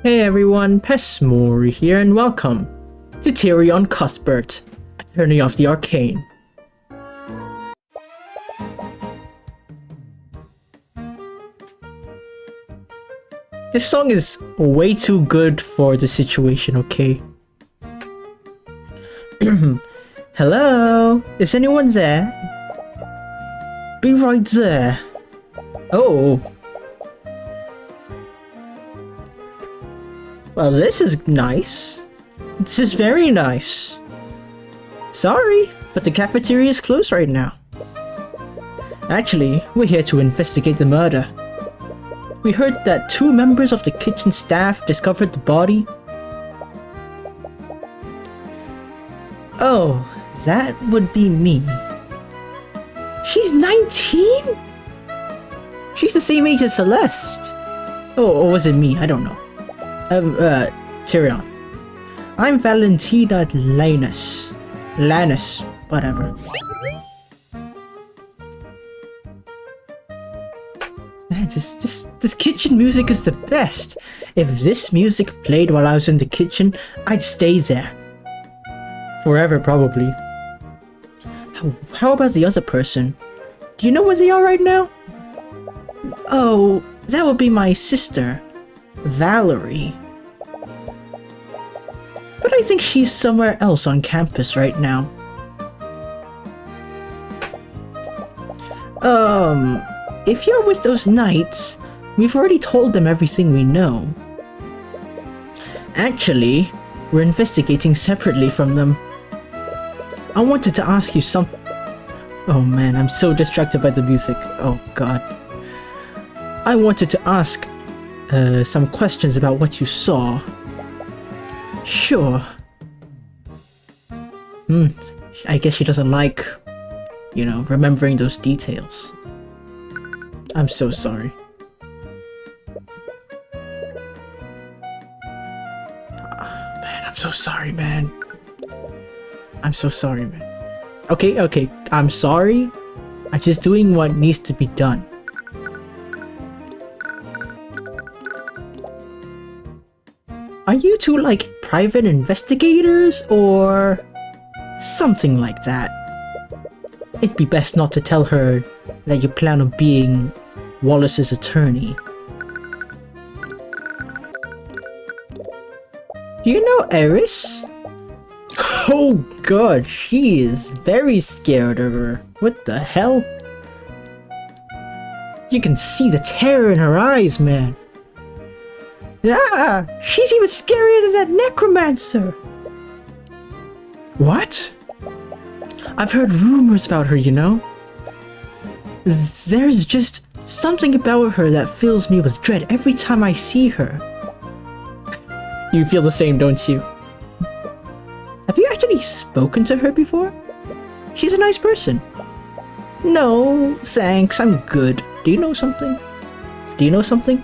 Hey everyone, Pesmori here and welcome to Tyrion Cuthbert, Attorney of the Arcane. This song is way too good for the situation, okay? Hello? Is anyone there? Be right there. Oh. Well, this is nice. This is very nice. Sorry, but the cafeteria is closed right now. Actually, we're here to investigate the murder. We heard that 2 members of the kitchen staff discovered the body. Oh, that would be me. She's 19? She's the same age as Celeste. Oh, or was it me? I don't know. Tyrion. I'm Valentina Lanus, whatever. Man, this kitchen music is the best. If this music played while I was in the kitchen, I'd stay there. Forever, probably. How about the other person? Do you know where they are right now? Oh, that would be my sister, Valerie. But I think she's somewhere else on campus right now. If you're with those knights, we've already told them everything we know. Actually, we're investigating separately from them. I wanted to ask you something. Oh man, I'm so distracted by the music. Oh god. I wanted to ask some questions about what you saw. Sure. I guess she doesn't like, you know, remembering those details. I'm so sorry. Man, I'm so sorry, man. I'm so sorry, man. Okay, I'm sorry. I'm just doing what needs to be done. Are you two like private investigators or something like that? It'd be best not to tell her that you plan on being Wallace's attorney. Do you know Eris? Oh god, she is very scared of her. What the hell? You can see the terror in her eyes, man. Yeah, she's even scarier than that necromancer. What? I've heard rumors about her, you know? There's just something about her that fills me with dread every time I see her. You feel the same, don't you? Have you actually spoken to her before? She's a nice person. No, thanks, I'm good. Do you know something? Do you know something?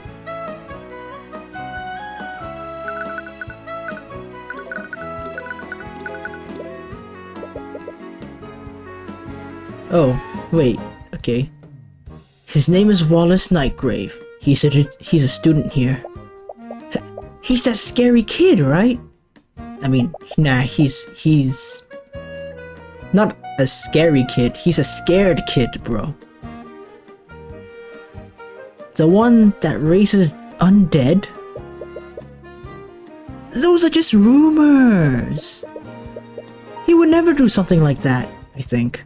Oh, wait, okay. His name is Wallace Nightgrave. He's a student here. He's that scary kid, right? I mean, nah, he's not a scary kid. He's a scared kid, bro. The one that raises undead? Those are just rumors. He would never do something like that, I think.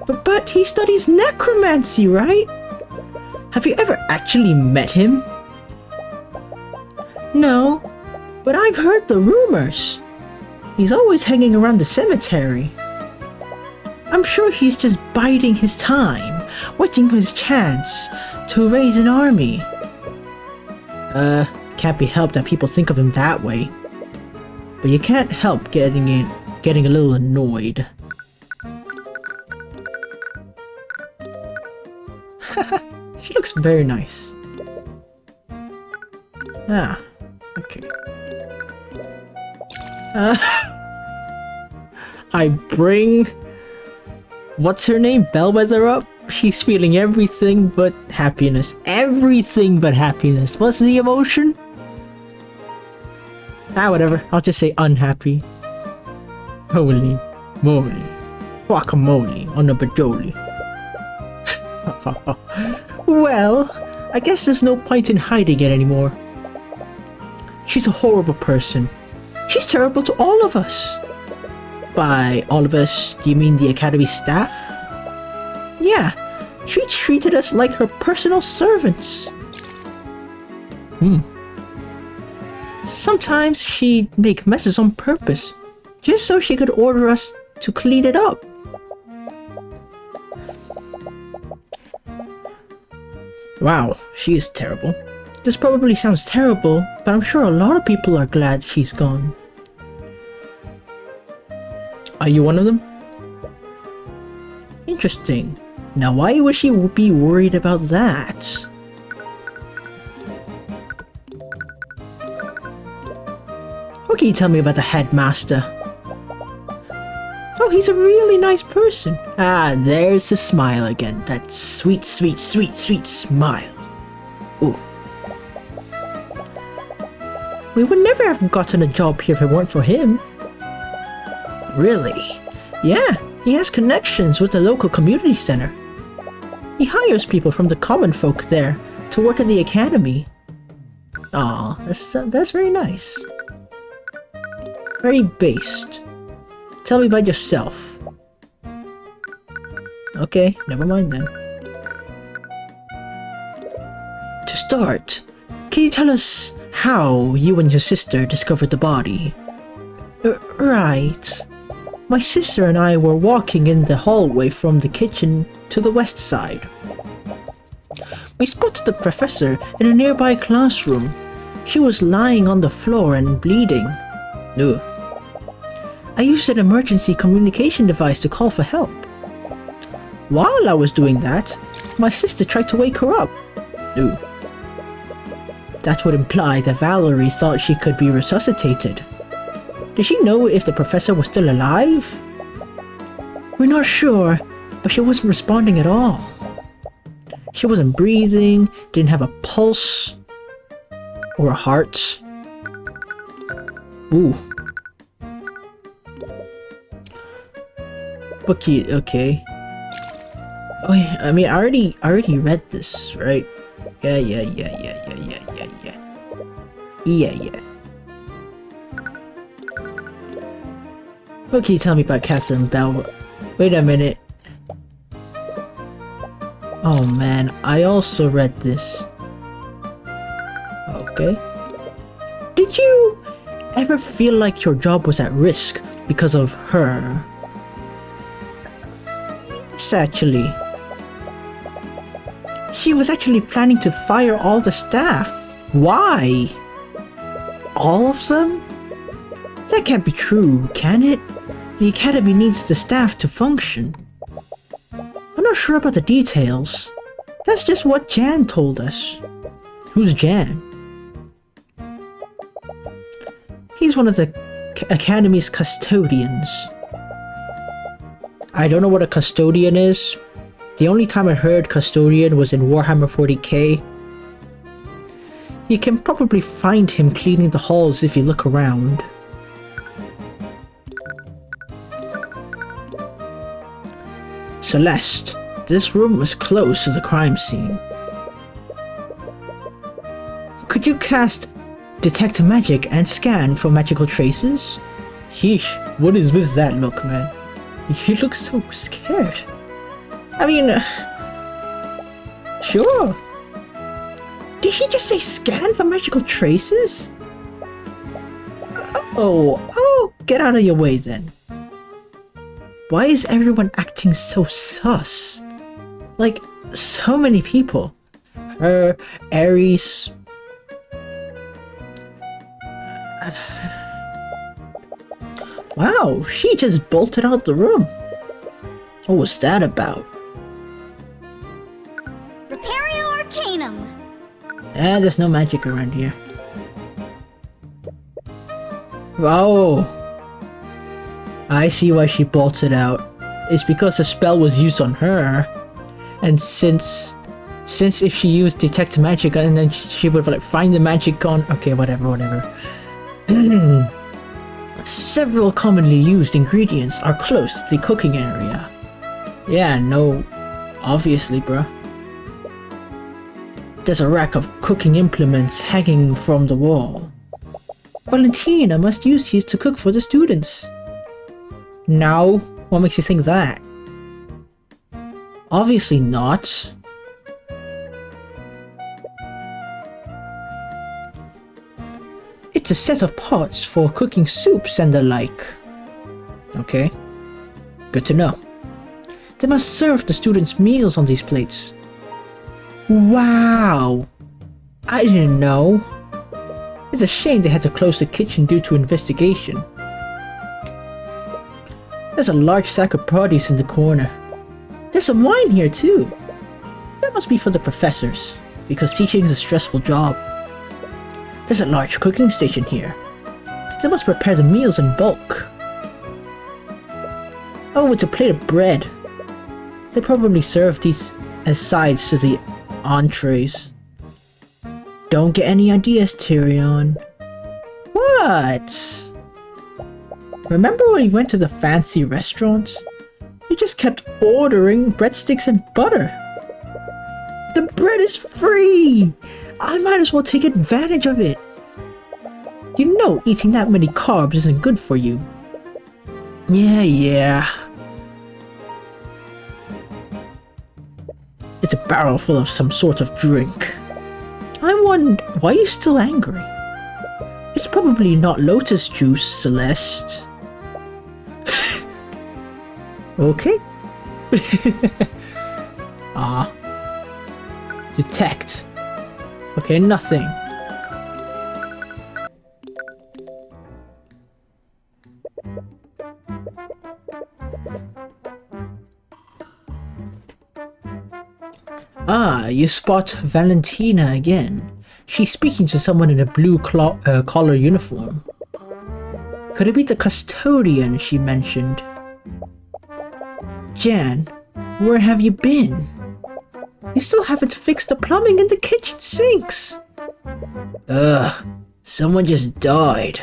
But he studies necromancy, right? Have you ever actually met him? No, but I've heard the rumors. He's always hanging around the cemetery. I'm sure he's just biding his time, waiting for his chance to raise an army. Can't be helped that people think of him that way. But you can't help getting a little annoyed. She looks very nice. Ah, okay. I bring... What's her name? Bellwether up? She's feeling everything but happiness. Everything but happiness. What's the emotion? Ah, whatever. I'll just say unhappy. Holy moly. Guacamole on a bajoli. Well, I guess there's no point in hiding it anymore. She's a horrible person. She's terrible to all of us. By all of us, do you mean the Academy staff? Yeah, she treated us like her personal servants. Sometimes she'd make messes on purpose, just so she could order us to clean it up. Wow, she is terrible. This probably sounds terrible, but I'm sure a lot of people are glad she's gone. Are you one of them? Interesting. Now why would she be worried about that? What can you tell me about the headmaster? Oh, he's a really nice person. Ah, there's the smile again. That sweet, sweet, sweet, sweet smile. Ooh. We would never have gotten a job here if it weren't for him. Really? Yeah, he has connections with the local community center. He hires people from the common folk there to work at the academy. Aw, that's very nice. Very based. Tell me about yourself. Okay, never mind then. To start, can you tell us how you and your sister discovered the body? Right. My sister and I were walking in the hallway from the kitchen to the west side. We spotted the professor in a nearby classroom. She was lying on the floor and bleeding. Ugh. I used an emergency communication device to call for help. While I was doing that, my sister tried to wake her up. Ugh. That would imply that Valerie thought she could be resuscitated. Did she know if the professor was still alive? We're not sure, but she wasn't responding at all. She wasn't breathing, didn't have a pulse, or a heart. Ooh. Okay. Oh yeah, I mean, I already read this, right? Yeah. What can you tell me about Catherine Bell? Wait a minute. Oh man, I also read this. Okay. Did you ever feel like your job was at risk because of her? Yes, actually. She was actually planning to fire all the staff. Why? All of them? That can't be true, can it? The academy needs the staff to function. I'm not sure about the details. That's just what Jan told us. Who's Jan? He's one of the academy's custodians. I don't know what a custodian is. The only time I heard custodian was in Warhammer 40k. You can probably find him cleaning the halls if you look around. Celeste, this room was close to the crime scene. Could you cast Detect Magic and scan for magical traces? Sheesh, what is with that look, man? You look so scared. I mean, sure. Did she just say scan for magical traces? Oh, get out of your way then. Why is everyone acting so sus? Like, so many people. Her, Ares. Wow, she just bolted out the room. What was that about? Repario Arcanum. There's no magic around here. Oh, I see why she bolted out. It's because the spell was used on her, and since if she used detect magic and then she would like find the magic on. Okay, whatever. Several commonly used ingredients are close to the cooking area. Yeah, no, obviously, bruh. There's a rack of cooking implements hanging from the wall. Valentina must use these to cook for the students. No, what makes you think that? Obviously not. It's a set of pots for cooking soups and the like. Okay, good to know. They must serve the students meals on these plates. Wow! I didn't know. It's a shame they had to close the kitchen due to investigation. There's a large sack of produce in the corner. There's some wine here too. That must be for the professors, because teaching is a stressful job. There's a large cooking station here. They must prepare the meals in bulk. Oh, it's a plate of bread. They probably serve these as sides to the entrees. Don't get any ideas, Tyrion. What? Remember when we went to the fancy restaurants? You just kept ordering breadsticks and butter. The bread is free! I might as well take advantage of it. You know eating that many carbs isn't good for you. Yeah. It's a barrel full of some sort of drink. I wonder, why are you still angry? It's probably not lotus juice, Celeste. Okay. Detect. Okay, nothing. You spot Valentina again. She's speaking to someone in a blue collar uniform. Could it be the custodian she mentioned? Jan, where have you been? You still haven't fixed the plumbing in the kitchen sinks. Someone just died.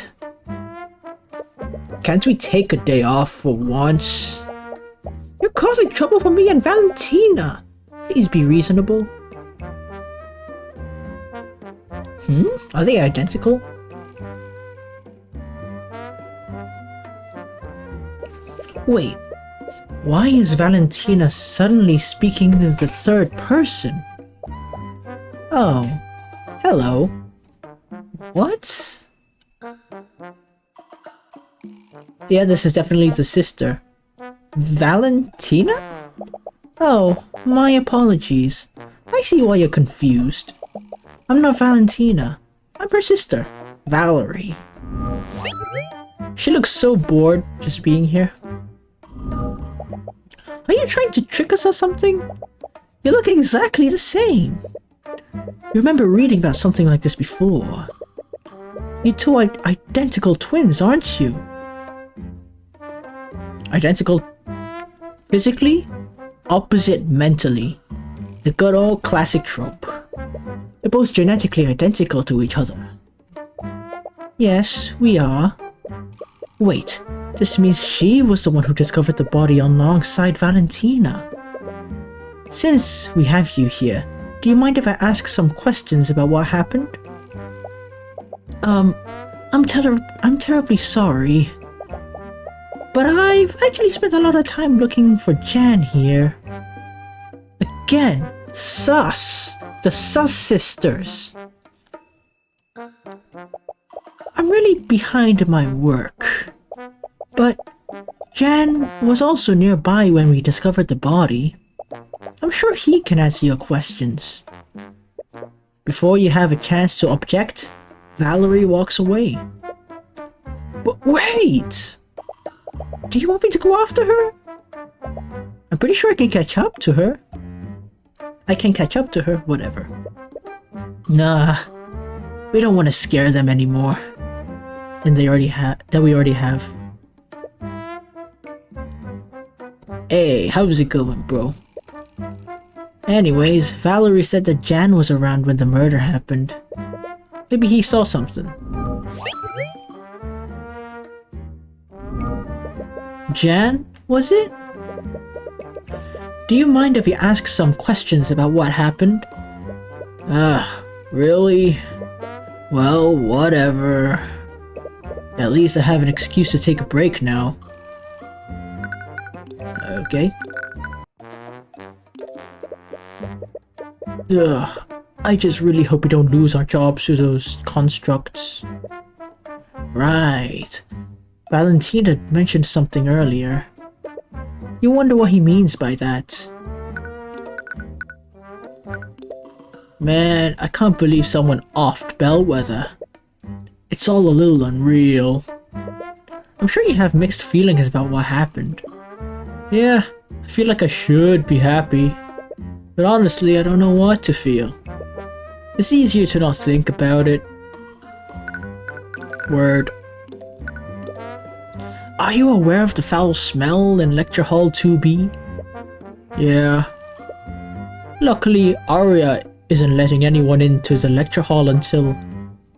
Can't we take a day off for once? You're causing trouble for me and Valentina. Please be reasonable. Are they identical? Wait, why is Valentina suddenly speaking in the third person? Oh, hello. What? Yeah, this is definitely the sister. Valentina? Oh, my apologies. I see why you're confused. I'm not Valentina. I'm her sister, Valerie. She looks so bored just being here. Are you trying to trick us or something? You look exactly the same. You remember reading about something like this before. You two are identical twins, aren't you? Identical physically, opposite mentally. The good old classic trope. They're both genetically identical to each other. Yes, we are. Wait, this means she was the one who discovered the body alongside Valentina. Since we have you here, do you mind if I ask some questions about what happened? I'm terribly sorry. But I've actually spent a lot of time looking for Jan here. Again, sus! The Sus sisters. I'm really behind in my work. But Jan was also nearby when we discovered the body. I'm sure he can answer your questions. Before you have a chance to object, Valerie walks away. But wait! Do you want me to go after her? I'm pretty sure I can catch up to her. Whatever. Nah, we don't want to scare them anymore. And we already have. Hey, how's it going, bro? Anyways, Valerie said that Jan was around when the murder happened. Maybe he saw something. Jan, was it? Do you mind if we ask some questions about what happened? Really? Well, whatever. At least I have an excuse to take a break now. Okay. I just really hope we don't lose our jobs to those constructs. Right. Valentina mentioned something earlier. You wonder what he means by that. Man, I can't believe someone offed Bellwether. It's all a little unreal. I'm sure you have mixed feelings about what happened. Yeah, I feel like I should be happy. But honestly, I don't know what to feel. It's easier to not think about it. Word. Are you aware of the foul smell in Lecture Hall 2B? Yeah. Luckily, Arya isn't letting anyone into the lecture hall until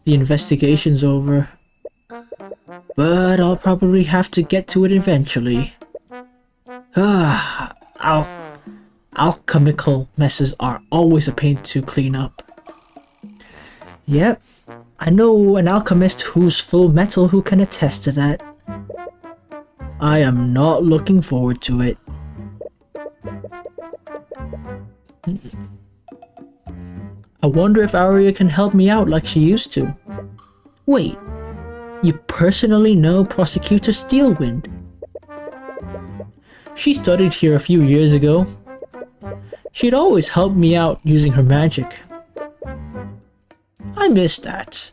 the investigation's over. But I'll probably have to get to it eventually. Alchemical messes are always a pain to clean up. Yep, I know an alchemist who's full metal who can attest to that. I am not looking forward to it. I wonder if Arya can help me out like she used to. Wait, you personally know Prosecutor Steelwind? She studied here a few years ago. She'd always help me out using her magic. I miss that.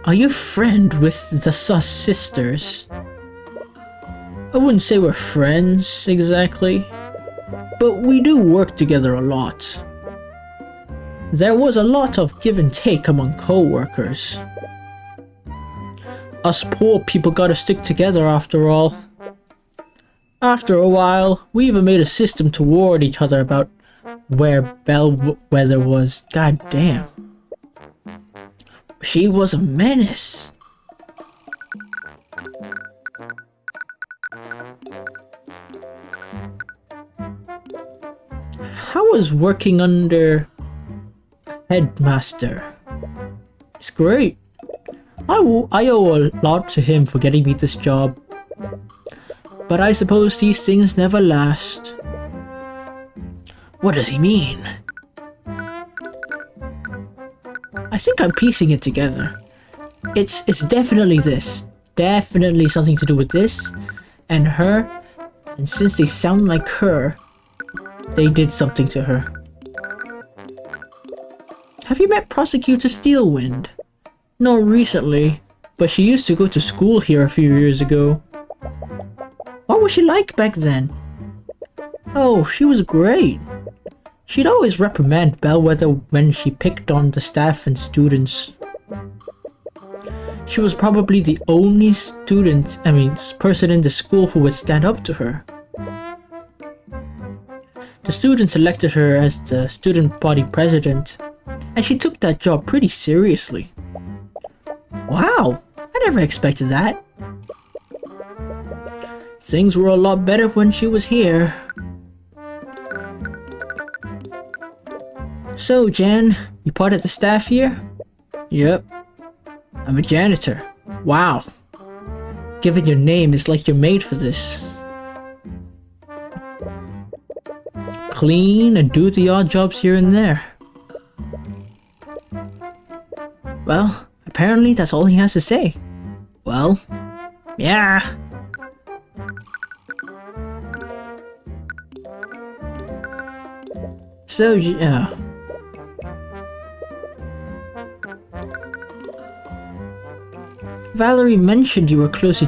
Are you friend with the Sus sisters? I wouldn't say we're friends, exactly. But we do work together a lot. There was a lot of give and take among co-workers. Us poor people gotta stick together after all. After a while, we even made a system to warn each other about where Bellwether was. God damn. She was a menace. How was working under Headmaster? It's great. I owe a lot to him for getting me this job. But I suppose these things never last. What does he mean? I think I'm piecing it together. It's definitely this. Definitely something to do with this and her. And since they sound like her, they did something to her. Have you met Prosecutor Steelwind? Not recently, but she used to go to school here a few years ago. What was she like back then? Oh, she was great. She'd always reprimand Bellwether when she picked on the staff and students. She was probably the only person in the school who would stand up to her. The students elected her as the student body president, and she took that job pretty seriously. Wow, I never expected that. Things were a lot better when she was here. So, Jan, you part of the staff here? Yep. I'm a janitor. Wow. Given your name, it's like you're made for this. Clean and do the odd jobs here and there. Well, apparently that's all he has to say. Well, yeah. So, yeah. Valerie mentioned you were closer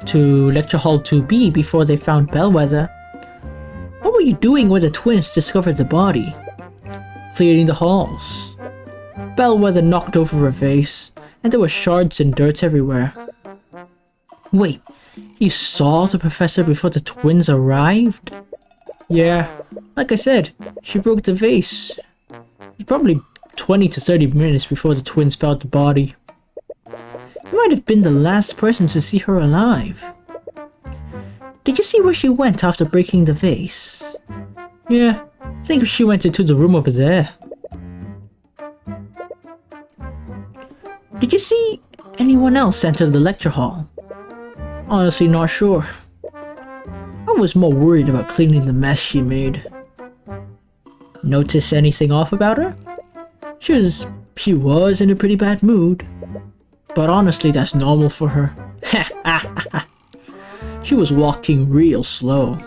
to Lecture Hall 2B before they found Bellwether. What were you doing when the twins discovered the body? Clearing the halls. Bellwether knocked over a vase, and there were shards and dirt everywhere. Wait, you saw the professor before the twins arrived? Yeah, like I said, she broke the vase. Probably 20 to 30 minutes before the twins found the body. You might have been the last person to see her alive. Did you see where she went after breaking the vase? Yeah, I think she went into the room over there. Did you see anyone else enter the lecture hall? Honestly, not sure. I was more worried about cleaning the mess she made. Notice anything off about her? She was in a pretty bad mood. But honestly, that's normal for her. She was walking real slow.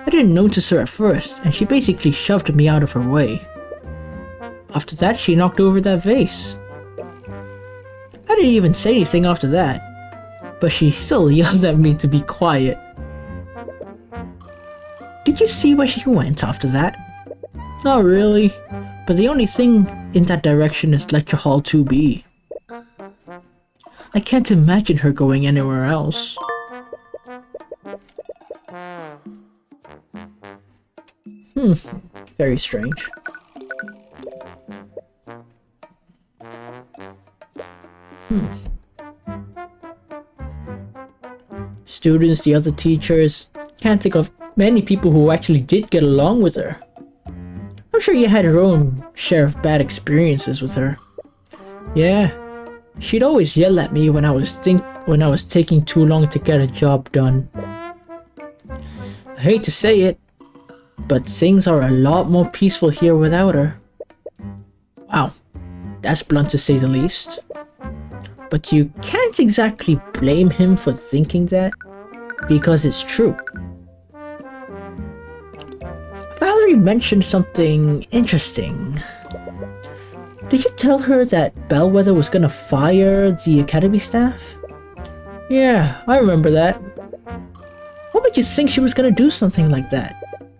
I didn't notice her at first, and she basically shoved me out of her way. After that, she knocked over that vase. I didn't even say anything after that, but she still yelled at me to be quiet. Did you see where she went after that? Not really, but the only thing in that direction is Lecture Hall 2B. I can't imagine her going anywhere else. Very strange. Students, the other teachers, can't think of many people who actually did get along with her. I'm sure you had your own share of bad experiences with her. Yeah, she'd always yell at me when I was taking too long to get a job done. I hate to say it, but things are a lot more peaceful here without her. Wow, that's blunt to say the least. But you can't exactly blame him for thinking that, because it's true. Valerie mentioned something interesting. Did you tell her that Bellwether was gonna fire the academy staff? Yeah, I remember that. What made you think she was gonna do something like that?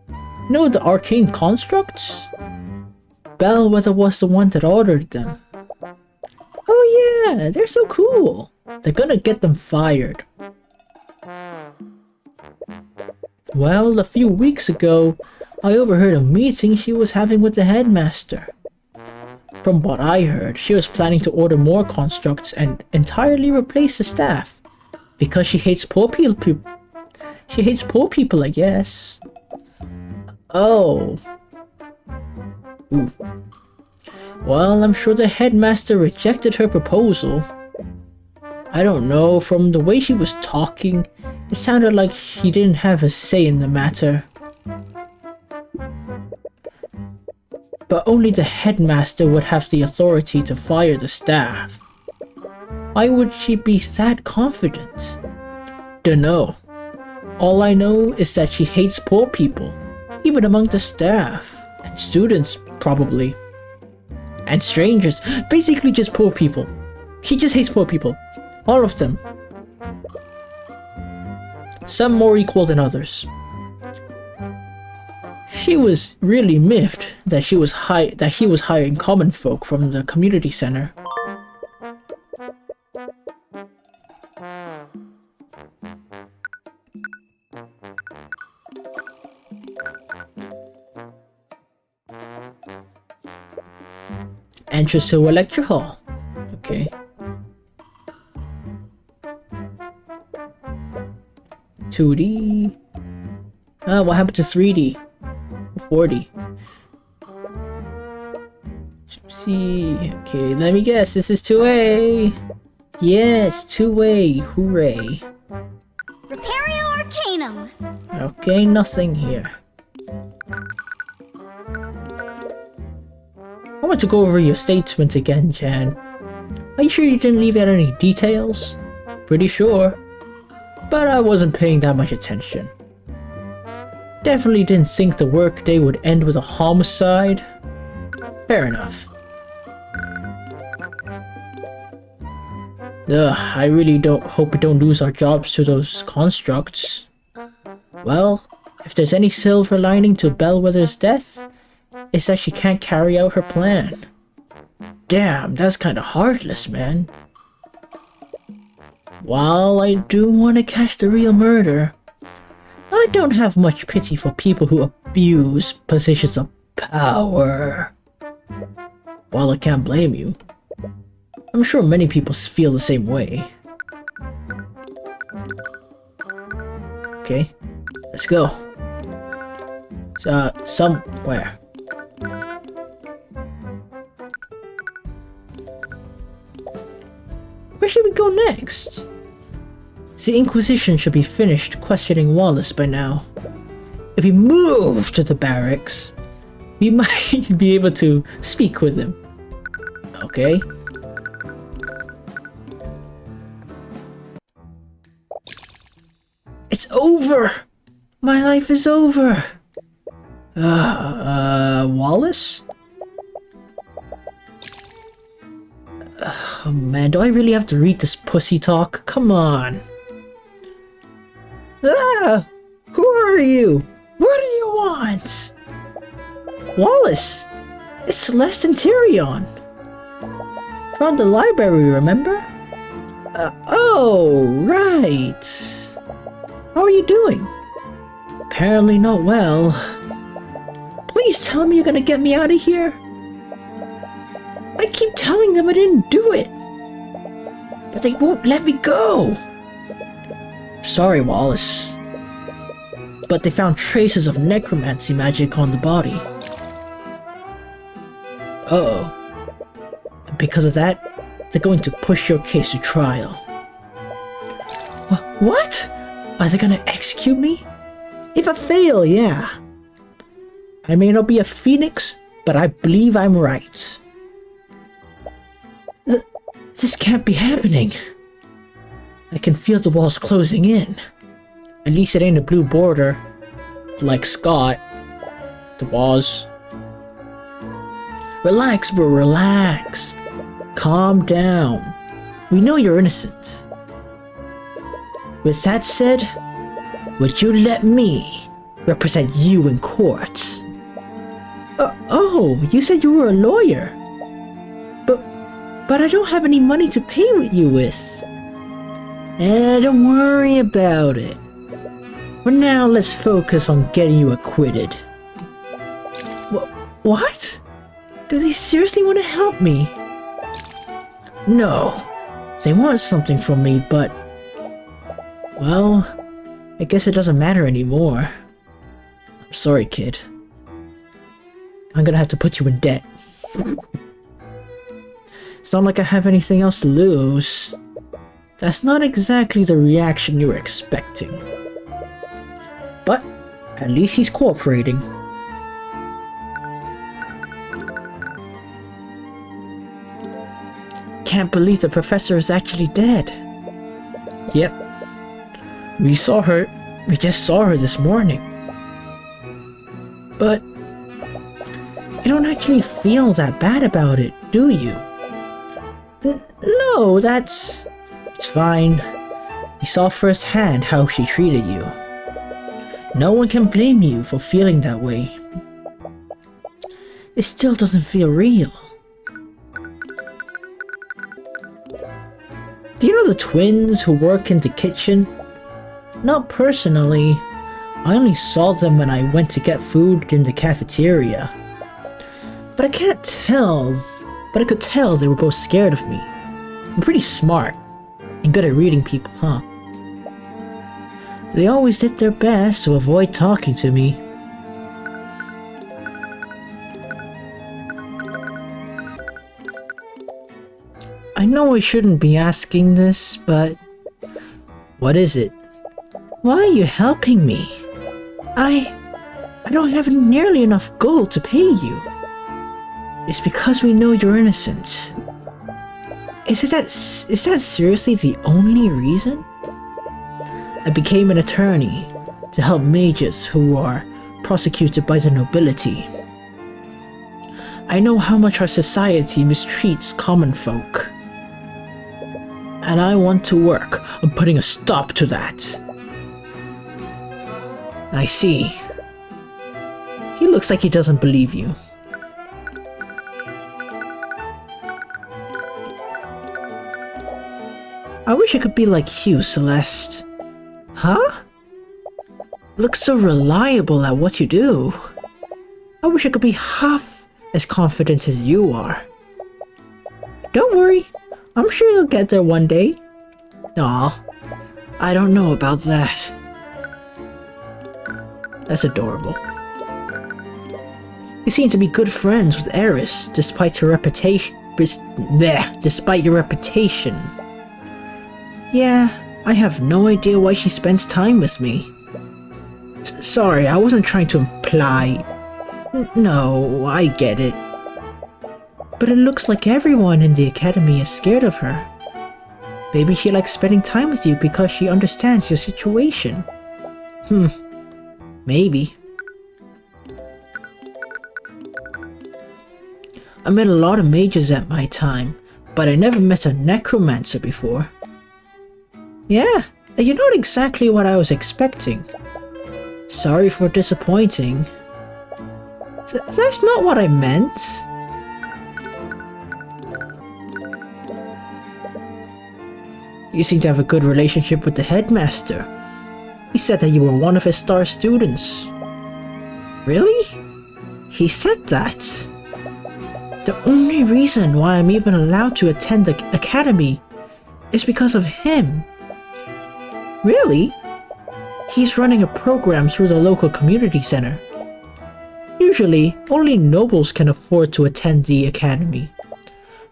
You know the arcane constructs? Bellwether was the one that ordered them. Oh yeah, they're so cool. They're gonna get them fired. Well, a few weeks ago, I overheard a meeting she was having with the headmaster. From what I heard, she was planning to order more constructs and entirely replace the staff. Because she hates poor people. She hates poor people, I guess. Oh. Ooh. Well, I'm sure the headmaster rejected her proposal. I don't know, from the way she was talking, it sounded like she didn't have a say in the matter. But only the headmaster would have the authority to fire the staff. Why would she be that confident? Dunno. All I know is that she hates poor people, even among the staff, and students probably. And strangers, basically just poor people. She just hates poor people. All of them. Some more equal than others. She was really miffed that he was hiring common folk from the community center. Entrance to a lecture hall. Okay. (2D). What happened to 3D? 4D. See. Okay, let me guess. This is 2A. Yes, 2A. Hooray. Repario Arcanum. Okay, nothing here. I want to go over your statement again, Jan. Are you sure you didn't leave out any details? Pretty sure. But I wasn't paying that much attention. Definitely didn't think the workday would end with a homicide. Fair enough. Ugh, I really hope we don't lose our jobs to those constructs. Well, if there's any silver lining to Bellwether's death, it's that she can't carry out her plan. Damn, that's kinda heartless, man. While I do want to catch the real murderer, I don't have much pity for people who abuse positions of power. While I can't blame you, I'm sure many people feel the same way. Okay, let's go. Somewhere. Where should we go next? The Inquisition should be finished questioning Wallace by now. If we move to the barracks, we might be able to speak with him. Okay. It's over! My life is over! Wallace? Oh man, do I really have to read this pussy talk? Come on. Ah! Who are you? What do you want? Wallace! It's Celeste and Tyrion! From the library, remember? Oh, right. How are you doing? Apparently not well. Please tell me you're gonna get me out of here. I keep telling them I didn't do it, but they won't let me go. Sorry, Wallace, but they found traces of necromancy magic on the body. Uh-oh. And because of that, they're going to push your case to trial. What? Are they gonna execute me? If I fail, yeah. I may not be a phoenix, but I believe I'm right. This can't be happening. I can feel the walls closing in. At least it ain't a blue border, like Scott. The walls. Relax, bro, relax. Calm down. We know you're innocent. With that said, would you let me represent you in court? Oh, you said you were a lawyer. But I don't have any money to pay you with. Don't worry about it. For now, let's focus on getting you acquitted. What? Do they seriously want to help me? No. They want something from me, but... well, I guess it doesn't matter anymore. I'm sorry, kid. I'm gonna have to put you in debt. It's not like I have anything else to lose. That's not exactly the reaction you were expecting. But at least he's cooperating. Can't believe the professor is actually dead. Yep. We just saw her this morning. But you don't actually feel that bad about it, do you? No, it's fine. You saw firsthand how she treated you. No one can blame you for feeling that way. It still doesn't feel real. Do you know the twins who work in the kitchen? Not personally. I only saw them when I went to get food in the cafeteria. But I could tell they were both scared of me. I'm pretty smart and good at reading people, huh? They always did their best to avoid talking to me. I know I shouldn't be asking this, but... what is it? Why are you helping me? I don't have nearly enough gold to pay you. It's because we know you're innocent. Is that seriously the only reason? I became an attorney to help mages who are prosecuted by the nobility. I know how much our society mistreats common folk. And I want to work on putting a stop to that. I see. He looks like he doesn't believe you. I wish I could be like you, Celeste. Huh? Look so reliable at what you do. I wish I could be half as confident as you are. Don't worry, I'm sure you'll get there one day. Aw, I don't know about that. That's adorable. You seem to be good friends with Eris, despite your reputation. Despite your reputation. Yeah, I have no idea why she spends time with me. Sorry, I wasn't trying to imply... No, I get it. But it looks like everyone in the academy is scared of her. Maybe she likes spending time with you because she understands your situation. Maybe. I met a lot of mages at my time, but I never met a necromancer before. Yeah, you're not exactly what I was expecting. Sorry for disappointing. That's not what I meant. You seem to have a good relationship with the headmaster. He said that you were one of his star students. Really? He said that? The only reason why I'm even allowed to attend the academy is because of him. Really? He's running a program through the local community center. Usually, only nobles can afford to attend the academy.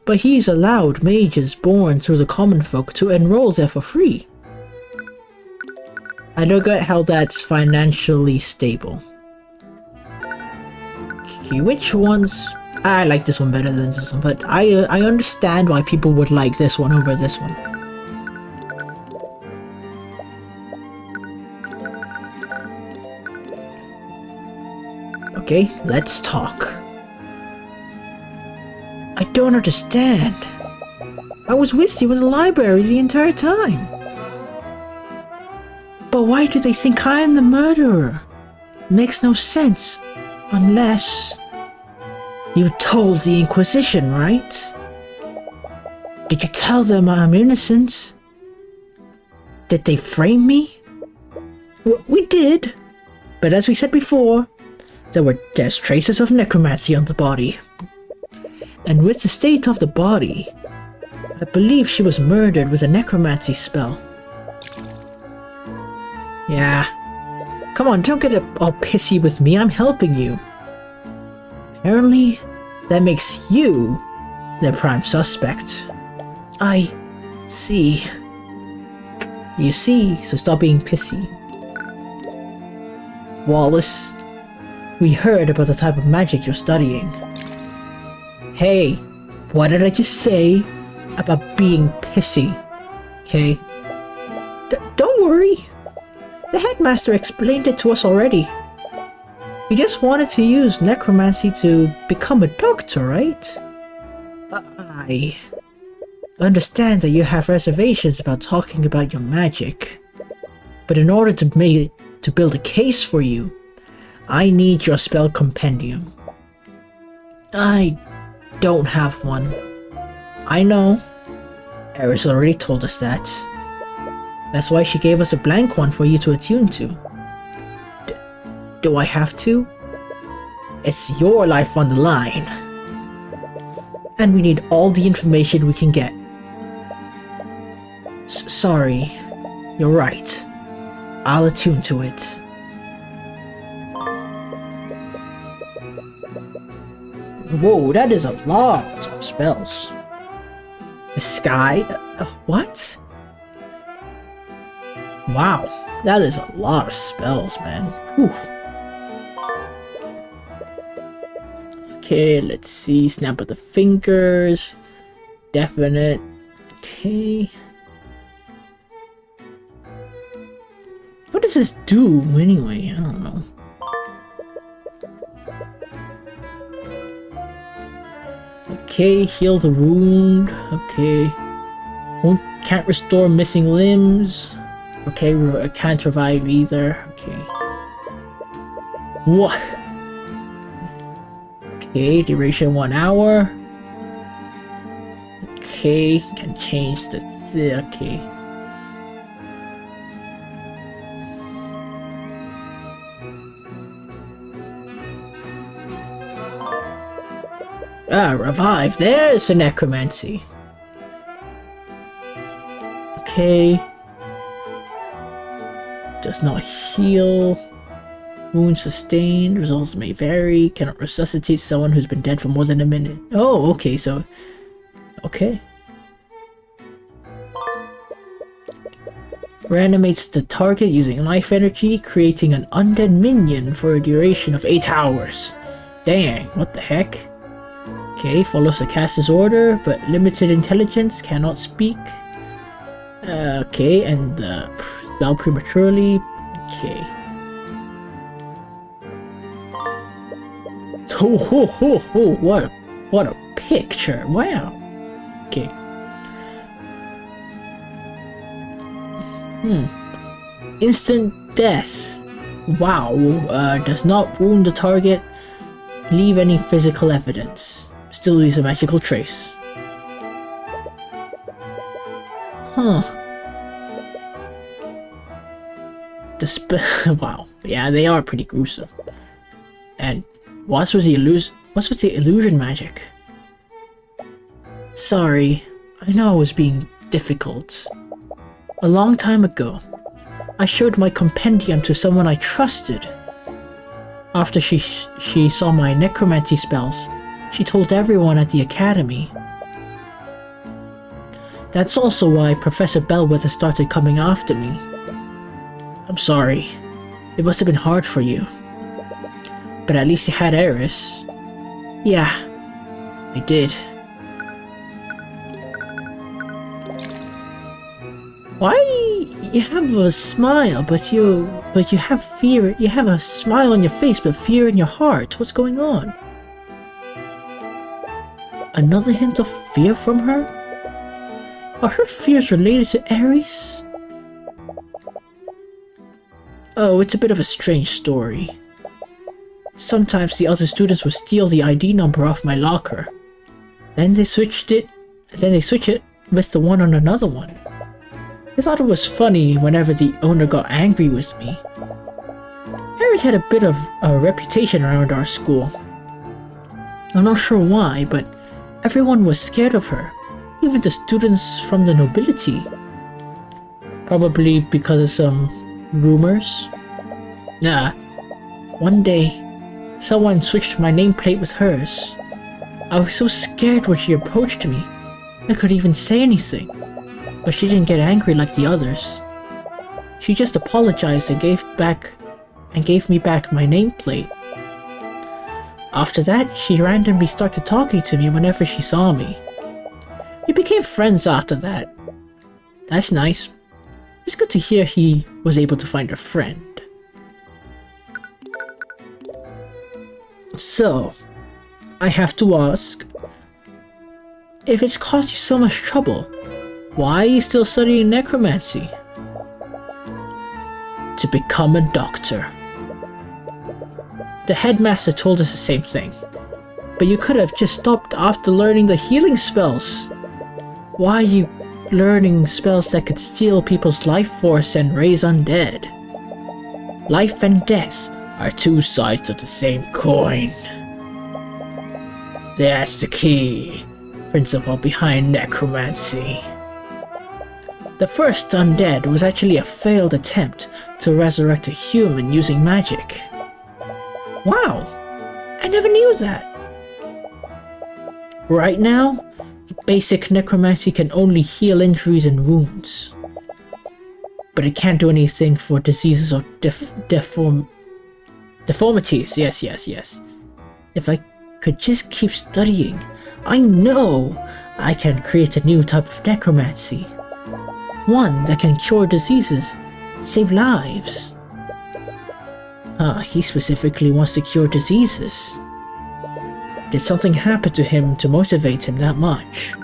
But he's allowed mages born through the common folk to enroll there for free. I don't get how that's financially stable. Okay, which ones? I like this one better than this one, but I understand why people would like this one over this one. Okay, let's talk. I don't understand. I was with you in the library the entire time. But why do they think I'm the murderer? Makes no sense. Unless... You told the Inquisition, right? Did you tell them I'm innocent? Did they frame me? We did. But as we said before, there's traces of necromancy on the body. And with the state of the body, I believe she was murdered with a necromancy spell. Yeah. Come on, don't get all pissy with me, I'm helping you. Apparently, that makes you the prime suspect. I see. You see, so stop being pissy. Wallace, we heard about the type of magic you're studying. Hey, what did I just say about being pissy? Okay? Don't worry. The headmaster explained it to us already. You just wanted to use necromancy to become a doctor, right? I understand that you have reservations about talking about your magic. But in order to build a case for you, I need your spell compendium. I don't have one. I know. Eris already told us that. That's why she gave us a blank one for you to attune to. Do I have to? It's your life on the line. And we need all the information we can get. Sorry. You're right. I'll attune to it. Whoa, that is a lot of spells. The sky? What? Wow, that is a lot of spells, man. Whew. Okay, let's see. Snap of the fingers. Definite. Okay. What does this do anyway? I don't know. Okay, heal the wound. Okay. Can't restore missing limbs. Okay, can't revive either. Okay. What? Okay, duration 1 hour. Okay, can change the... okay. Ah, revive. There's a necromancy. okay. Does not heal. Wounds sustained. Results may vary. Cannot resuscitate someone who's been dead for more than a minute. Oh, okay, so... Okay. Reanimates the target using life energy, creating an undead minion for a duration of 8 hours. Dang, what the heck? Okay, follows the caster's order, but limited intelligence, cannot speak. Okay, and spell prematurely. Okay. Ho ho ho ho! What a picture! Wow. Okay. Instant death. Wow. Does not wound the target. Leave any physical evidence. Still leaves a magical trace. Huh. Wow. Yeah, they are pretty gruesome. And what's with the illusion magic? Sorry, I know I was being difficult. A long time ago, I showed my compendium to someone I trusted. After she saw my necromancy spells, she told everyone at the academy. That's also why Professor Bellwether started coming after me. I'm sorry. It must have been hard for you. But at least you had Eris. Yeah, I did. Why you have a smile, but you have fear. You have a smile on your face, but fear in your heart. What's going on? Another hint of fear from her? Are her fears related to Ares? Oh, it's a bit of a strange story. Sometimes the other students would steal the ID number off my locker. Then they switch it with the one on another one. I thought it was funny whenever the owner got angry with me. Ares had a bit of a reputation around our school. I'm not sure why, but everyone was scared of her, even the students from the nobility. Probably because of some rumors. Nah, one day, someone switched my nameplate with hers. I was so scared when she approached me, I couldn't even say anything. But she didn't get angry like the others. She just apologized and gave me back my nameplate. After that, she randomly started talking to me whenever she saw me. We became friends after that. That's nice. It's good to hear he was able to find a friend. So, I have to ask, if it's caused you so much trouble, why are you still studying necromancy? To become a doctor. The headmaster told us the same thing. But you could have just stopped after learning the healing spells. Why are you learning spells that could steal people's life force and raise undead? Life and death are two sides of the same coin. That's the key principle behind necromancy. The first undead was actually a failed attempt to resurrect a human using magic. Wow, I never knew that. Right now, basic necromancy can only heal injuries and wounds. But it can't do anything for diseases or deformities. Yes. If I could just keep studying, I know I can create a new type of necromancy. One that can cure diseases, save lives. He specifically wants to cure diseases. Did something happen to him to motivate him that much?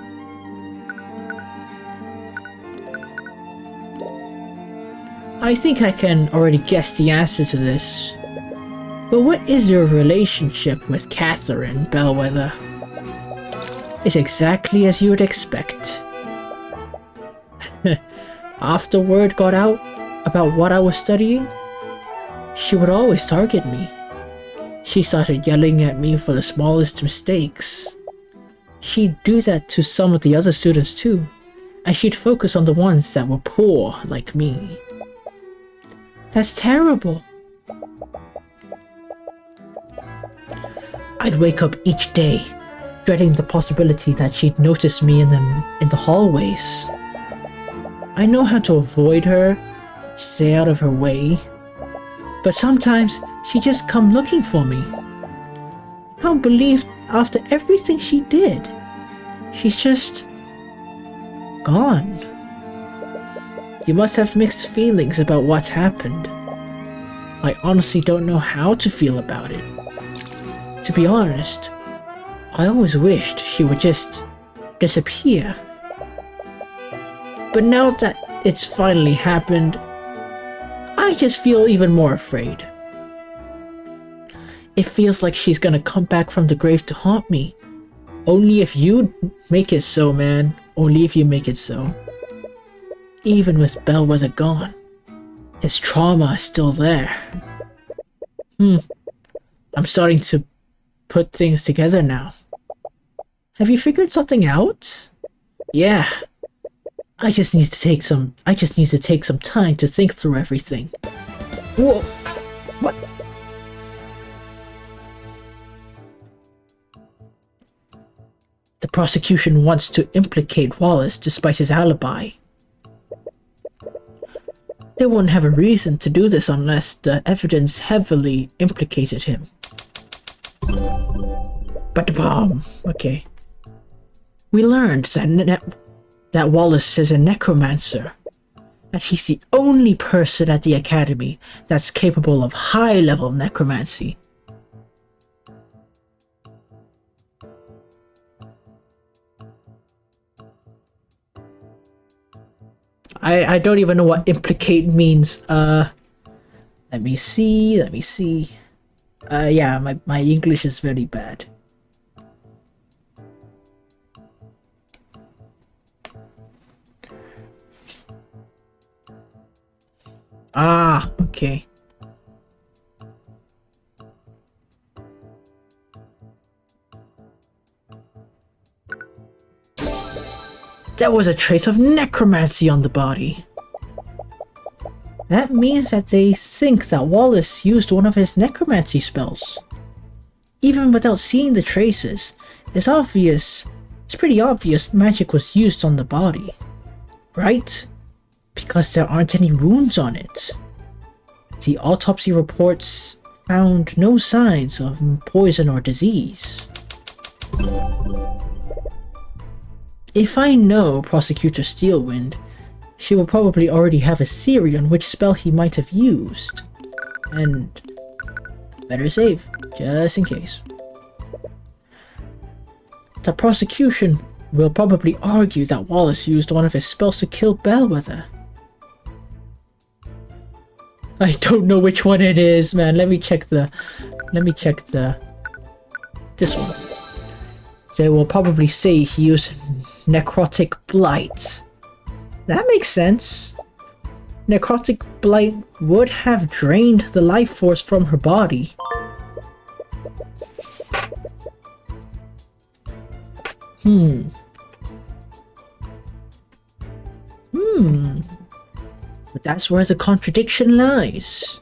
I think I can already guess the answer to this. But what is your relationship with Catherine Bellwether? It's exactly as you would expect. After word got out about what I was studying, she would always target me. She started yelling at me for the smallest mistakes. She'd do that to some of the other students too, and she'd focus on the ones that were poor like me. That's terrible. I'd wake up each day, dreading the possibility that she'd notice me in the hallways. I know how to avoid her, stay out of her way, but sometimes she'd just come looking for me. I can't believe after everything she did, she's just gone. You must have mixed feelings about what's happened. I honestly don't know how to feel about it. To be honest, I always wished she would just disappear. But now that it's finally happened, I just feel even more afraid. It feels like she's gonna come back from the grave to haunt me. Only if you make it so, man. Only if you make it so. Even with Bellwether gone, his trauma is still there. I'm starting to put things together now. Have you figured something out? Yeah. I just need to take some time to think through everything. Whoa! What? The prosecution wants to implicate Wallace despite his alibi. They wouldn't have a reason to do this unless the evidence heavily implicated him. But the bomb. Okay. We learned that Wallace is a necromancer, and he's the only person at the academy that's capable of high-level necromancy. I don't even know what implicate means. Let me see. Yeah, my English is very bad. Ah, okay. There was a trace of necromancy on the body. That means that they think that Wallace used one of his necromancy spells. Even without seeing the traces, it's pretty obvious magic was used on the body. Right? Because there aren't any wounds on it. The autopsy reports found no signs of poison or disease. If I know Prosecutor Steelwind, she will probably already have a theory on which spell he might have used. And better save, just in case. The prosecution will probably argue that Wallace used one of his spells to kill Bellwether. I don't know which one it is, man. Let me check this one. They will probably say he used Necrotic Blight. That makes sense. Necrotic Blight would have drained the life force from her body. But that's where the contradiction lies.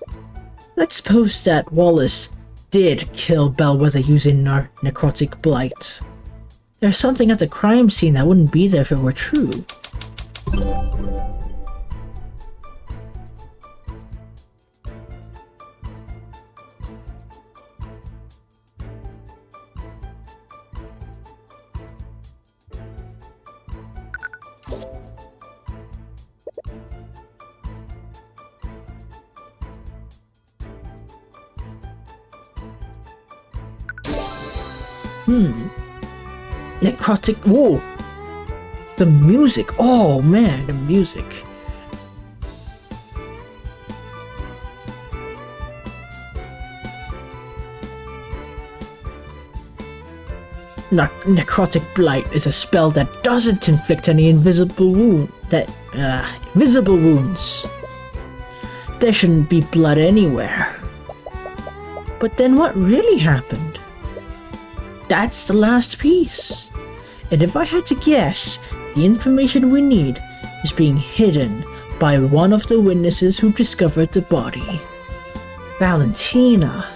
Let's suppose that Wallace did kill Bellwether using Necrotic Blight. There's something at the crime scene that wouldn't be there if it were true. Necrotic. Whoa! The music. Oh man, the music. Necrotic Blight is a spell that doesn't inflict any visible wounds. There shouldn't be blood anywhere. But then what really happened? That's the last piece. And if I had to guess, The information we need is being hidden by one of the witnesses who discovered the body. Valentina.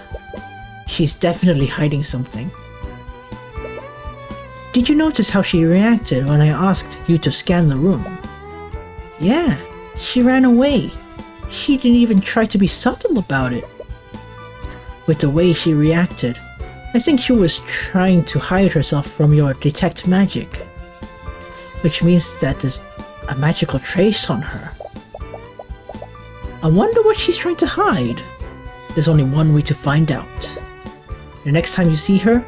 She's definitely hiding something. Did you notice how she reacted when I asked you to scan the room? Yeah, she ran away. She didn't even try to be subtle about it. With the way she reacted, I think she was trying to hide herself from your detect magic. Which means that there's a magical trace on her. I wonder what she's trying to hide. There's only one way to find out. The next time you see her,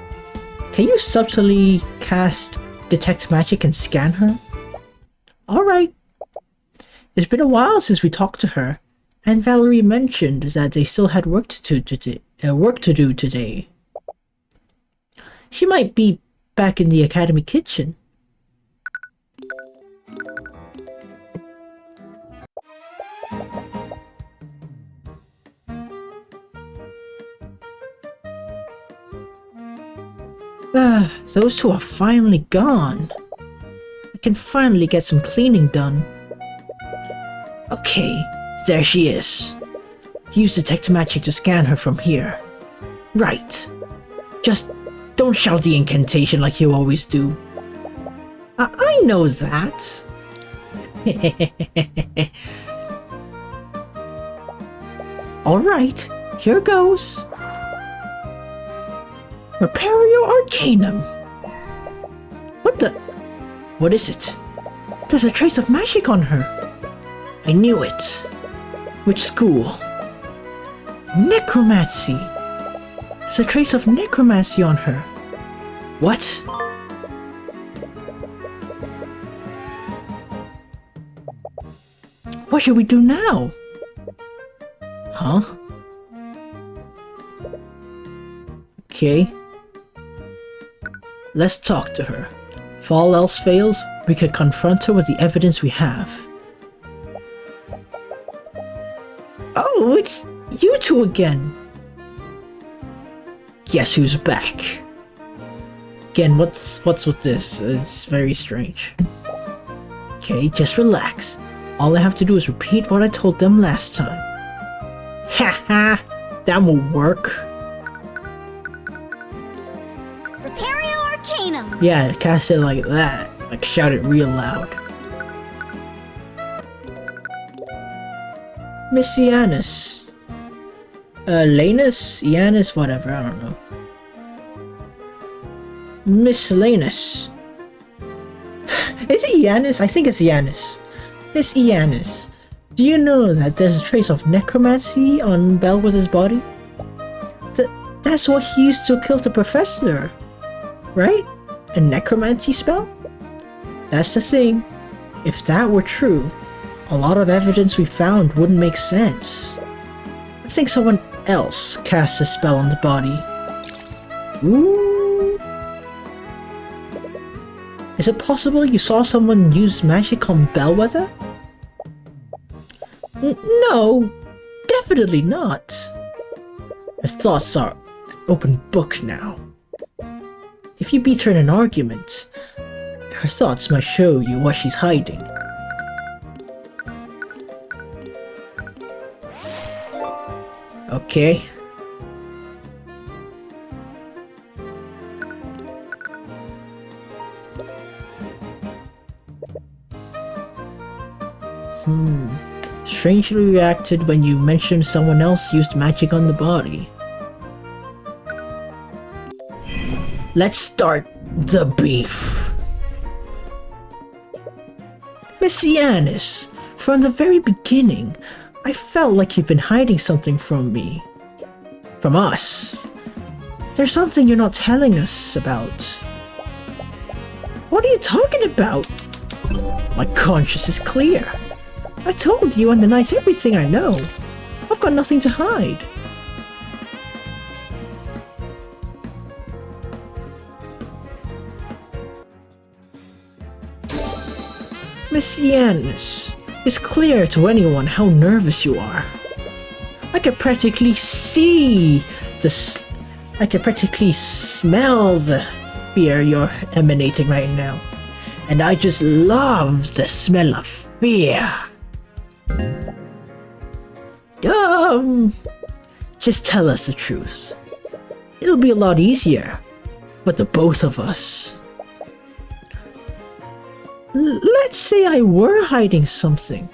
can you subtly cast detect magic and scan her? Alright. It's been a while since we talked to her, and Valerie mentioned that they still had work to do today. She might be back in the academy kitchen. Those two are finally gone. I can finally get some cleaning done. Okay, there she is. Use detect magic to scan her from here. Right. Just don't shout the incantation like you always do. I know that. Alright, here goes. Repario Arcanum. What is it? There's a trace of magic on her. I knew it. Which school? Necromancy. There's a trace of necromancy on her. What? What should we do now? Huh? Okay. Let's talk to her. If all else fails, we could confront her with the evidence we have. Oh, it's you two again! Guess who's back? Again, what's with this? It's very strange. Okay, just relax. All I have to do is repeat what I told them last time. Haha! That will work. Repario Arcanum. Yeah, cast it like that. Like shout it real loud. Miss Iannis. Lanus? Iannis? Whatever, I don't know. Miss Lanus. Is it Iannis? I think it's Iannis. Miss Iannis. Do you know that there's a trace of necromancy on Bellwether's body? That's what he used to kill the professor. Right? A necromancy spell? That's the thing. If that were true, a lot of evidence we found wouldn't make sense. I think someone else cast a spell on the body. Ooh. Is it possible you saw someone use magic on Bellwether? No, definitely not. Her thoughts are an open book now. If you beat her in an argument, her thoughts might show you what she's hiding. Okay. Strangely reacted when you mentioned someone else used magic on the body. Let's start the beef. Miss Iannis, from the very beginning, I felt like you've been hiding something from me. From us. There's something you're not telling us about. What are you talking about? My conscience is clear. I told you and the knights everything I know. I've got nothing to hide. Miss Iannis, it's clear to anyone how nervous you are. I can practically see this. I can practically smell the fear you're emanating right now. and I just love the smell of fear. Just tell us the truth. It'll be a lot easier for the both of us. Let's say I were hiding something,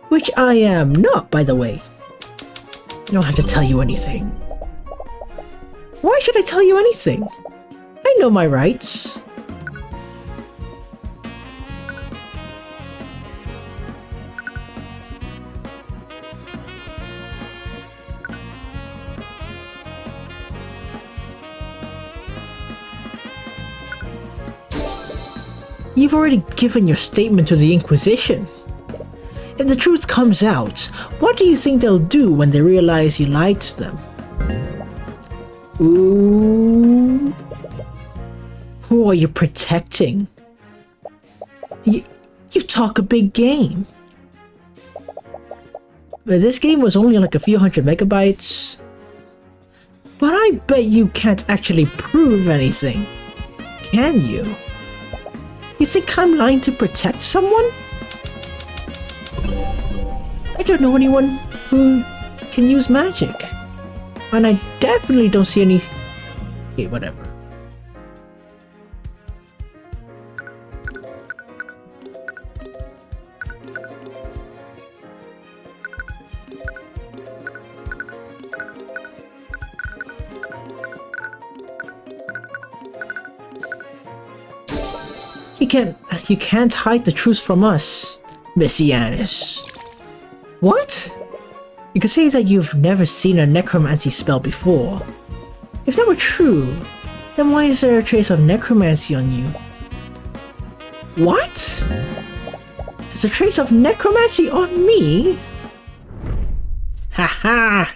which I am not, by the way. I don't have to tell you anything. Why should I tell you anything? I know my rights. You've already given your statement to the Inquisition. If the truth comes out, what do you think they'll do when they realize you lied to them? Ooh. Who are you protecting? You talk a big game. But this game was only like a few hundred megabytes. But I bet you can't actually prove anything. Can you? You think I'm lying to protect someone? I don't know anyone who can use magic. And I definitely don't see any... Okay, whatever. You can't hide the truth from us, Messianis. What? You could say that you've never seen a necromancy spell before. If that were true, then why is there a trace of necromancy on you? What? There's a trace of necromancy on me? Haha!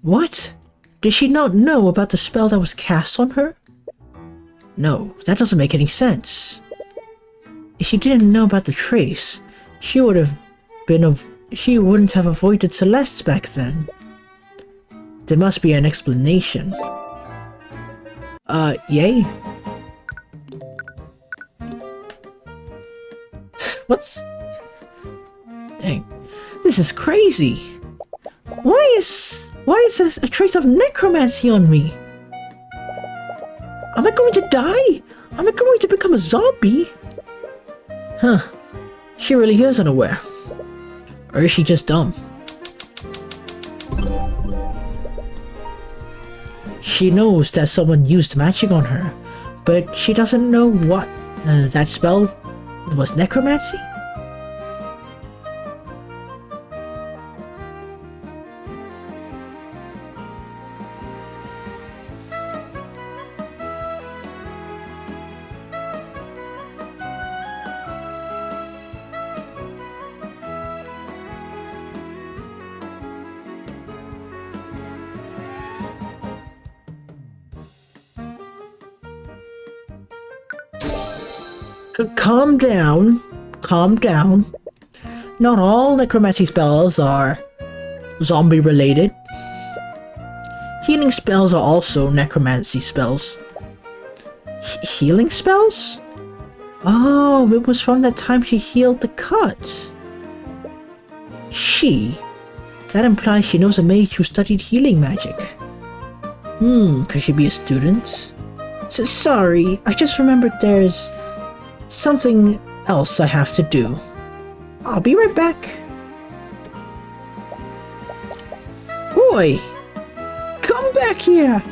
What? Did she not know about the spell that was cast on her? No, that doesn't make any sense. If she didn't know about the trace, she wouldn't have avoided Celeste back then. There must be an explanation. Yay? What's... Dang. This is crazy. Why is there a trace of necromancy on me? Am I going to die? Am I going to become a zombie? Huh. She really is unaware. Or is she just dumb? She knows that someone used magic on her, but she doesn't know what that spell was necromancy? Calm down. Calm down. Not all necromancy spells are zombie related. Healing spells are also necromancy spells. Healing spells? Oh, it was from that time she healed the cut. That implies she knows a mage who studied healing magic. Could she be a student? Sorry, I just remembered there's something else I have to do. I'll be right back. Oi! Come back here!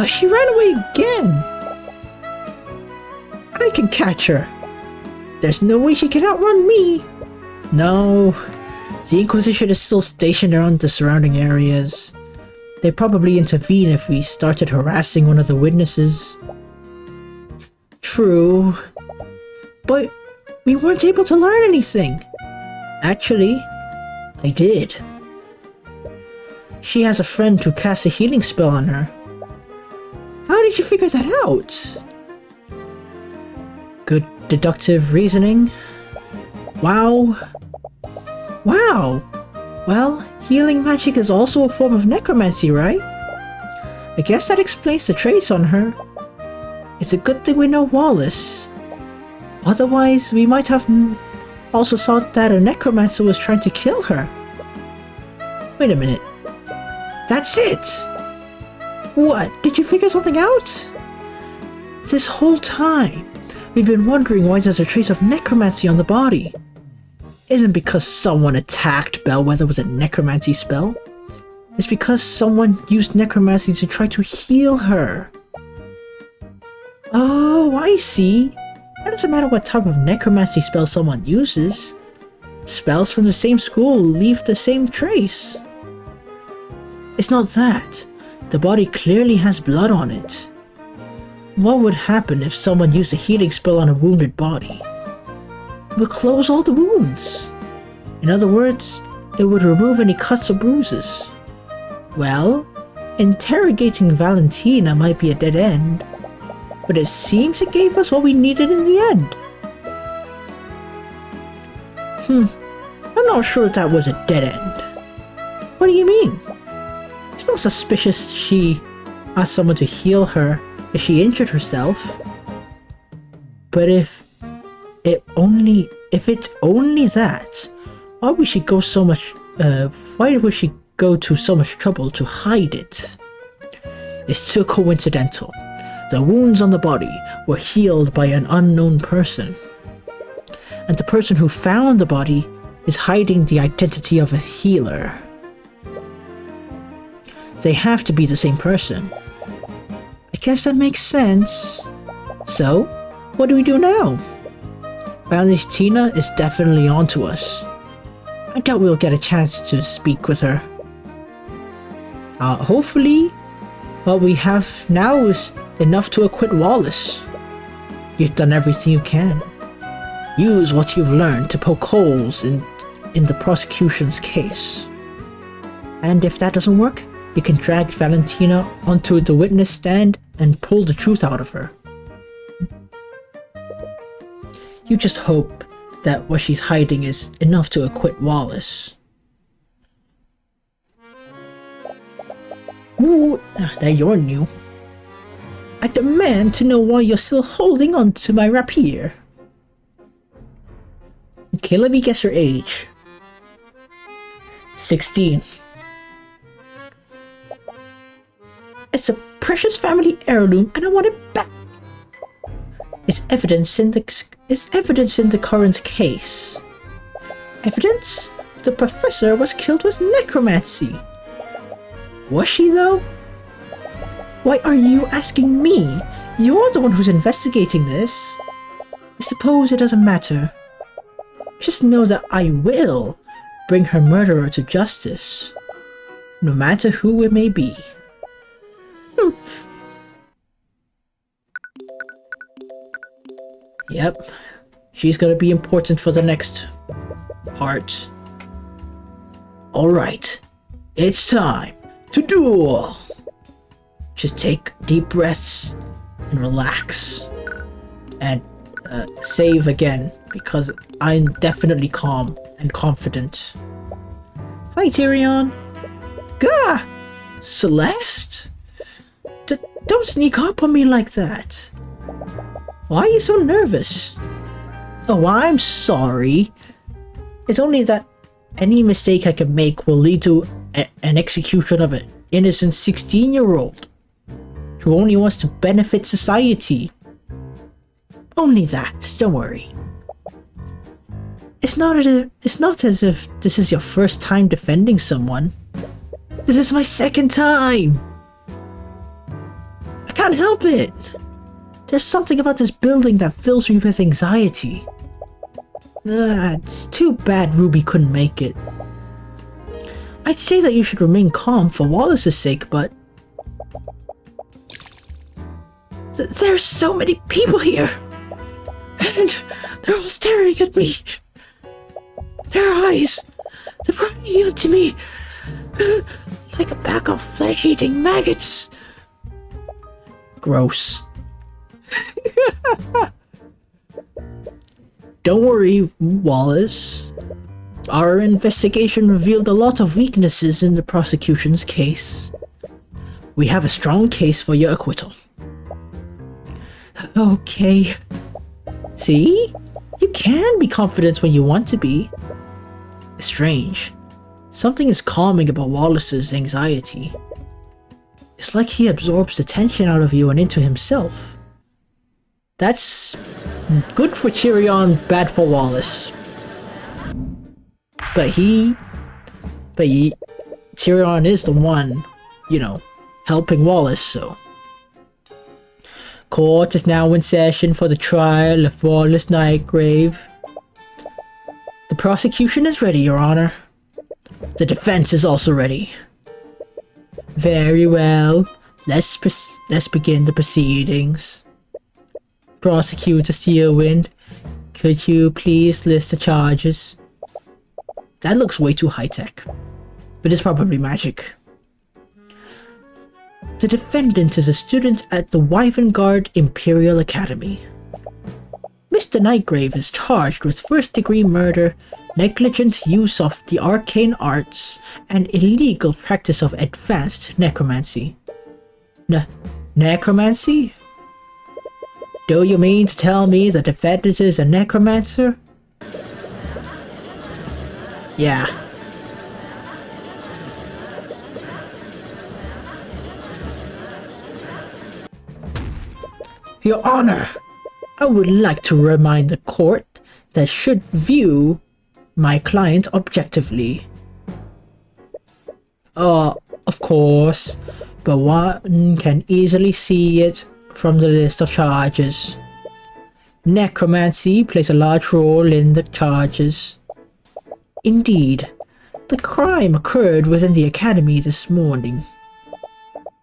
She ran away again! I can catch her. There's no way she can outrun me! No, the Inquisition is still stationed around the surrounding areas. They'd probably intervene if we started harassing one of the witnesses. True, but we weren't able to learn anything. Actually, I did. She has a friend who casts a healing spell on her. How did you figure that out? Good deductive reasoning. Wow. Wow. Well, healing magic is also a form of necromancy, right? I guess that explains the trace on her. It's a good thing we know Wallace. Otherwise, we might have also thought that a necromancer was trying to kill her. Wait a minute. That's it! What? Did you figure something out? This whole time, we've been wondering why there's a trace of necromancy on the body. Isn't because someone attacked Bellwether with a necromancy spell. It's because someone used necromancy to try to heal her. Oh, I see. It doesn't matter what type of necromancy spell someone uses. Spells from the same school leave the same trace. It's not that. The body clearly has blood on it. What would happen if someone used a healing spell on a wounded body? It would close all the wounds. In other words, it would remove any cuts or bruises. Well, interrogating Valentina might be a dead end, but it seems it gave us what we needed in the end. I'm not sure that was a dead end. What do you mean? It's not suspicious she asked someone to heal her if she injured herself. But if it's only that, why would she go to so much trouble to hide it? It's too coincidental. The wounds on the body were healed by an unknown person. And the person who found the body is hiding the identity of a healer. They have to be the same person. I guess that makes sense. So, what do we do now? Valentina is definitely onto us. I doubt we'll get a chance to speak with her. Hopefully, what we have now is enough to acquit Wallace. You've done everything you can. Use what you've learned to poke holes in the prosecution's case. And if that doesn't work, you can drag Valentina onto the witness stand and pull the truth out of her. You just hope that what she's hiding is enough to acquit Wallace. Ooh, that you're new. I demand to know why you're still holding on to my rapier. Okay, let me guess her age. 16. It's a precious family heirloom and I want it back. Is evidence in the current case. Evidence? The professor was killed with necromancy. Was she though? Why are you asking me? You're the one who's investigating this. I suppose it doesn't matter. Just know that I will bring her murderer to justice, no matter who it may be. Yep, she's gonna be important for the next part. Alright, it's time to duel! Just take deep breaths and relax. And save again, because I'm definitely calm and confident. Hi, Tyrion. Gah! Celeste? Don't sneak up on me like that. Why are you so nervous? Oh, I'm sorry. It's only that any mistake I can make will lead to an execution of an innocent 16-year-old who only wants to benefit society. Only that, don't worry. It's not as if this is your first time defending someone. This is my second time. I can't help it. There's something about this building that fills me with anxiety. It's too bad Ruby couldn't make it. I'd say that you should remain calm for Wallace's sake, but there's so many people here, and they're all staring at me. Their eyes, they're prying onto me like a pack of flesh-eating maggots. Gross. Don't worry, Wallace. Our investigation revealed a lot of weaknesses in the prosecution's case. we have a strong case for your acquittal. Okay. See? You can be confident when you want to be. It's strange. Something is calming about Wallace's anxiety. It's like he absorbs the tension out of you and into himself. That's good for Tyrion, bad for Wallace. But Tyrion is the one, you know, helping Wallace, so. Court is now in session for the trial of Wallace Nightgrave. The prosecution is ready, Your Honor. The defense is also ready. Very well. Let's begin the proceedings. Prosecutor Steelwind, could you please list the charges? That looks way too high-tech, but it's probably magic. The defendant is a student at the Wyvern Imperial Academy. Mr. Nightgrave is charged with first-degree murder, negligent use of the arcane arts, and illegal practice of advanced necromancy. Necromancy? Do you mean to tell me the defendant is a necromancer? Yeah. Your Honor, I would like to remind the court that should view my client objectively. Of course, but one can easily see it from the list of charges. Necromancy plays a large role in the charges. Indeed, the crime occurred within the academy this morning.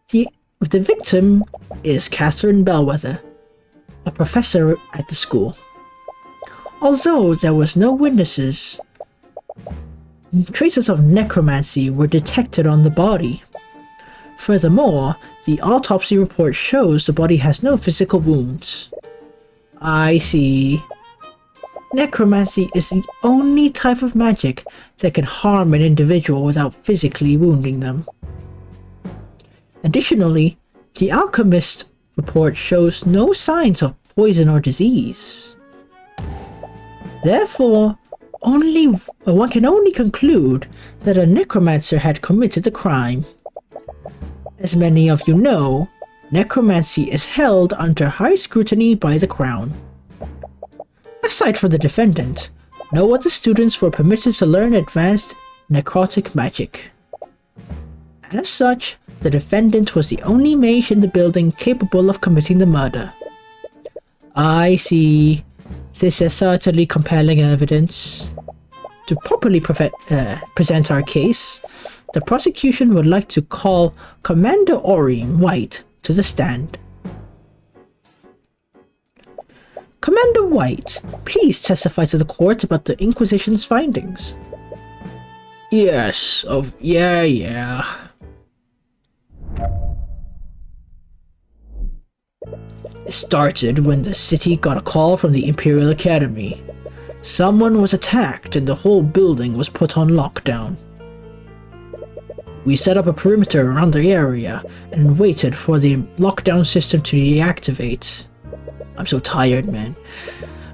The victim is Catherine Bellwether, a professor at the school. Although there was no witnesses, traces of necromancy were detected on the body. Furthermore, the autopsy report shows the body has no physical wounds. I see. Necromancy is the only type of magic that can harm an individual without physically wounding them. Additionally, the alchemist report shows no signs of poison or disease. Therefore, one can only conclude that a necromancer had committed the crime. As many of you know, necromancy is held under high scrutiny by the Crown. Aside from the defendant, no other students were permitted to learn advanced necrotic magic. As such, the defendant was the only mage in the building capable of committing the murder. I see. This is certainly compelling evidence. To properly present our case, the prosecution would like to call Commander Orion White to the stand. Commander White, please testify to the court about the Inquisition's findings. Yes, yeah. It started when the city got a call from the Imperial Academy. Someone was attacked and the whole building was put on lockdown. We set up a perimeter around the area and waited for the lockdown system to deactivate. I'm so tired, man.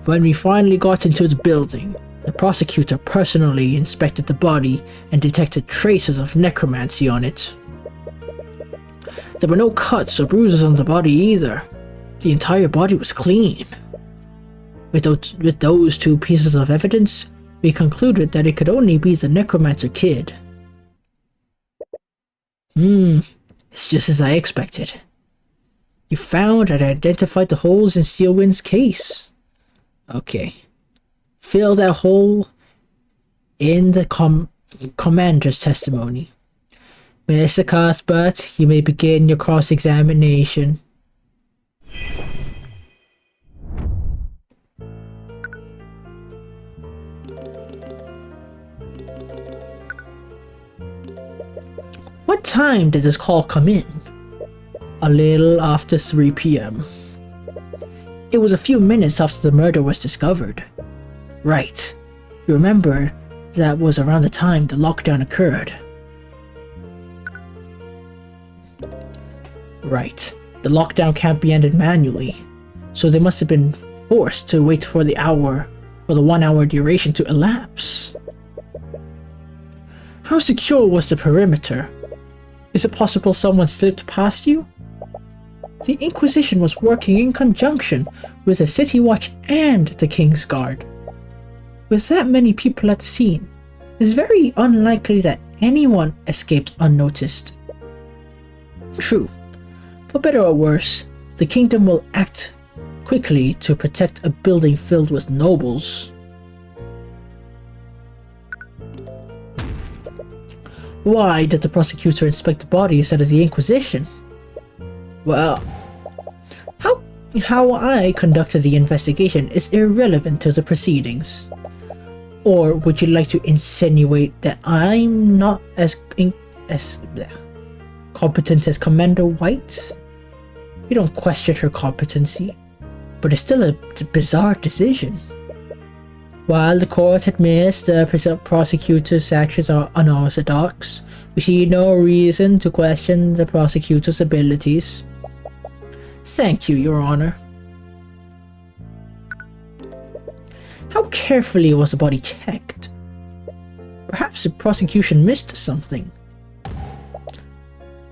When we finally got into the building, the prosecutor personally inspected the body and detected traces of necromancy on it. There were no cuts or bruises on the body either. The entire body was clean. With those two pieces of evidence, we concluded that it could only be the necromancer kid. It's just as I expected. You found and identified the holes in Steelwind's case. Okay. Fill that hole in the commander's testimony. Mr. Cuthbert, you may begin your cross-examination. What time did this call come in? A little after 3 p.m. It was a few minutes after the murder was discovered. Right. You remember that was around the time the lockdown occurred. Right. The lockdown can't be ended manually, so they must have been forced to wait for the 1 hour duration to elapse. How secure was the perimeter? Is it possible someone slipped past you? The Inquisition was working in conjunction with the City Watch and the King's Guard. With that many people at the scene, it's very unlikely that anyone escaped unnoticed. True. For better or worse, the kingdom will act quickly to protect a building filled with nobles. Why did the prosecutor inspect the body instead of the Inquisition? Well, how I conducted the investigation is irrelevant to the proceedings. Or would you like to insinuate that I'm not as competent as Commander White? You don't question her competency, but it's still a bizarre decision. While the court admits the prosecutor's actions are unorthodox, we see no reason to question the prosecutor's abilities. Thank you, Your Honor. How carefully was the body checked? Perhaps the prosecution missed something.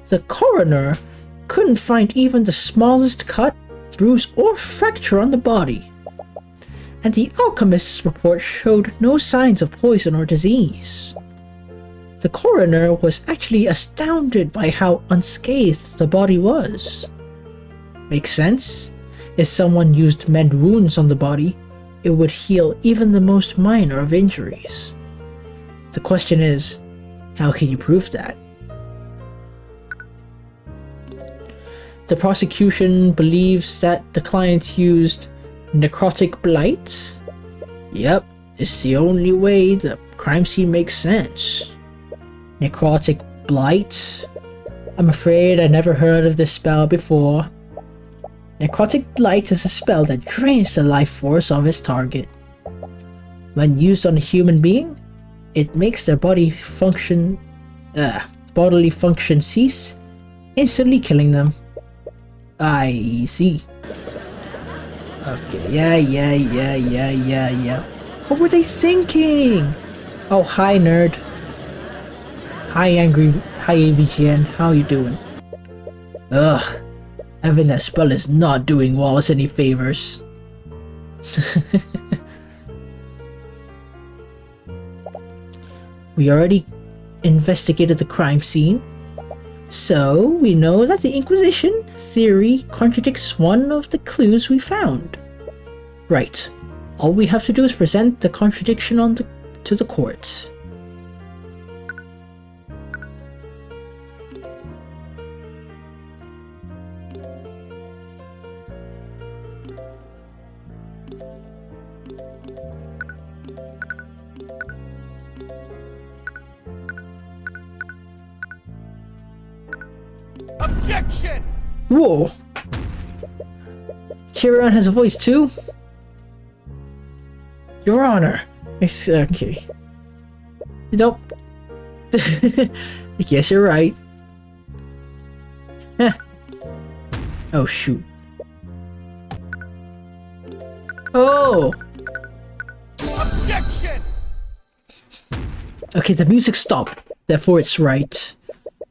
The coroner couldn't find even the smallest cut, bruise, or fracture on the body. And the alchemist's report showed no signs of poison or disease. The coroner was actually astounded by how unscathed the body was. Makes sense? If someone used to mend wounds on the body, it would heal even the most minor of injuries. The question is, how can you prove that? The prosecution believes that the client used necrotic blight? Yep, it's the only way the crime scene makes sense. Necrotic blight? I'm afraid I never heard of this spell before. Necrotic blight is a spell that drains the life force of its target. When used on a human being, it makes their bodily function cease, instantly killing them. I see. Okay, yeah. What were they thinking? Oh, hi, nerd. Hi, AVGN. How you doing? Ugh. Having that spell is not doing Wallace any favors. We already investigated the crime scene, so we know that the Inquisition theory contradicts one of the clues we found. Right. All we have to do is present the contradiction to the court. Objection! Whoa! Tyrion has a voice too? Your Honor! It's okay. Nope. I guess you're right. Heh. Oh shoot. Oh! Objection! Okay, the music stopped. Therefore it's right.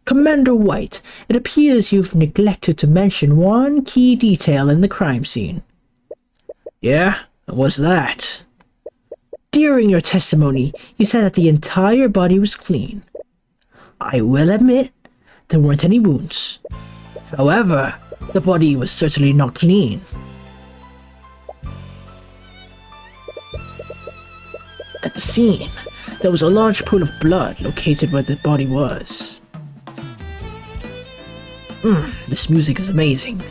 Commander White, it appears you've neglected to mention one key detail in the crime scene. Yeah? What's that? During your testimony, you said that the entire body was clean. I will admit, there weren't any wounds. However, the body was certainly not clean. At the scene, there was a large pool of blood located where the body was. This music is amazing.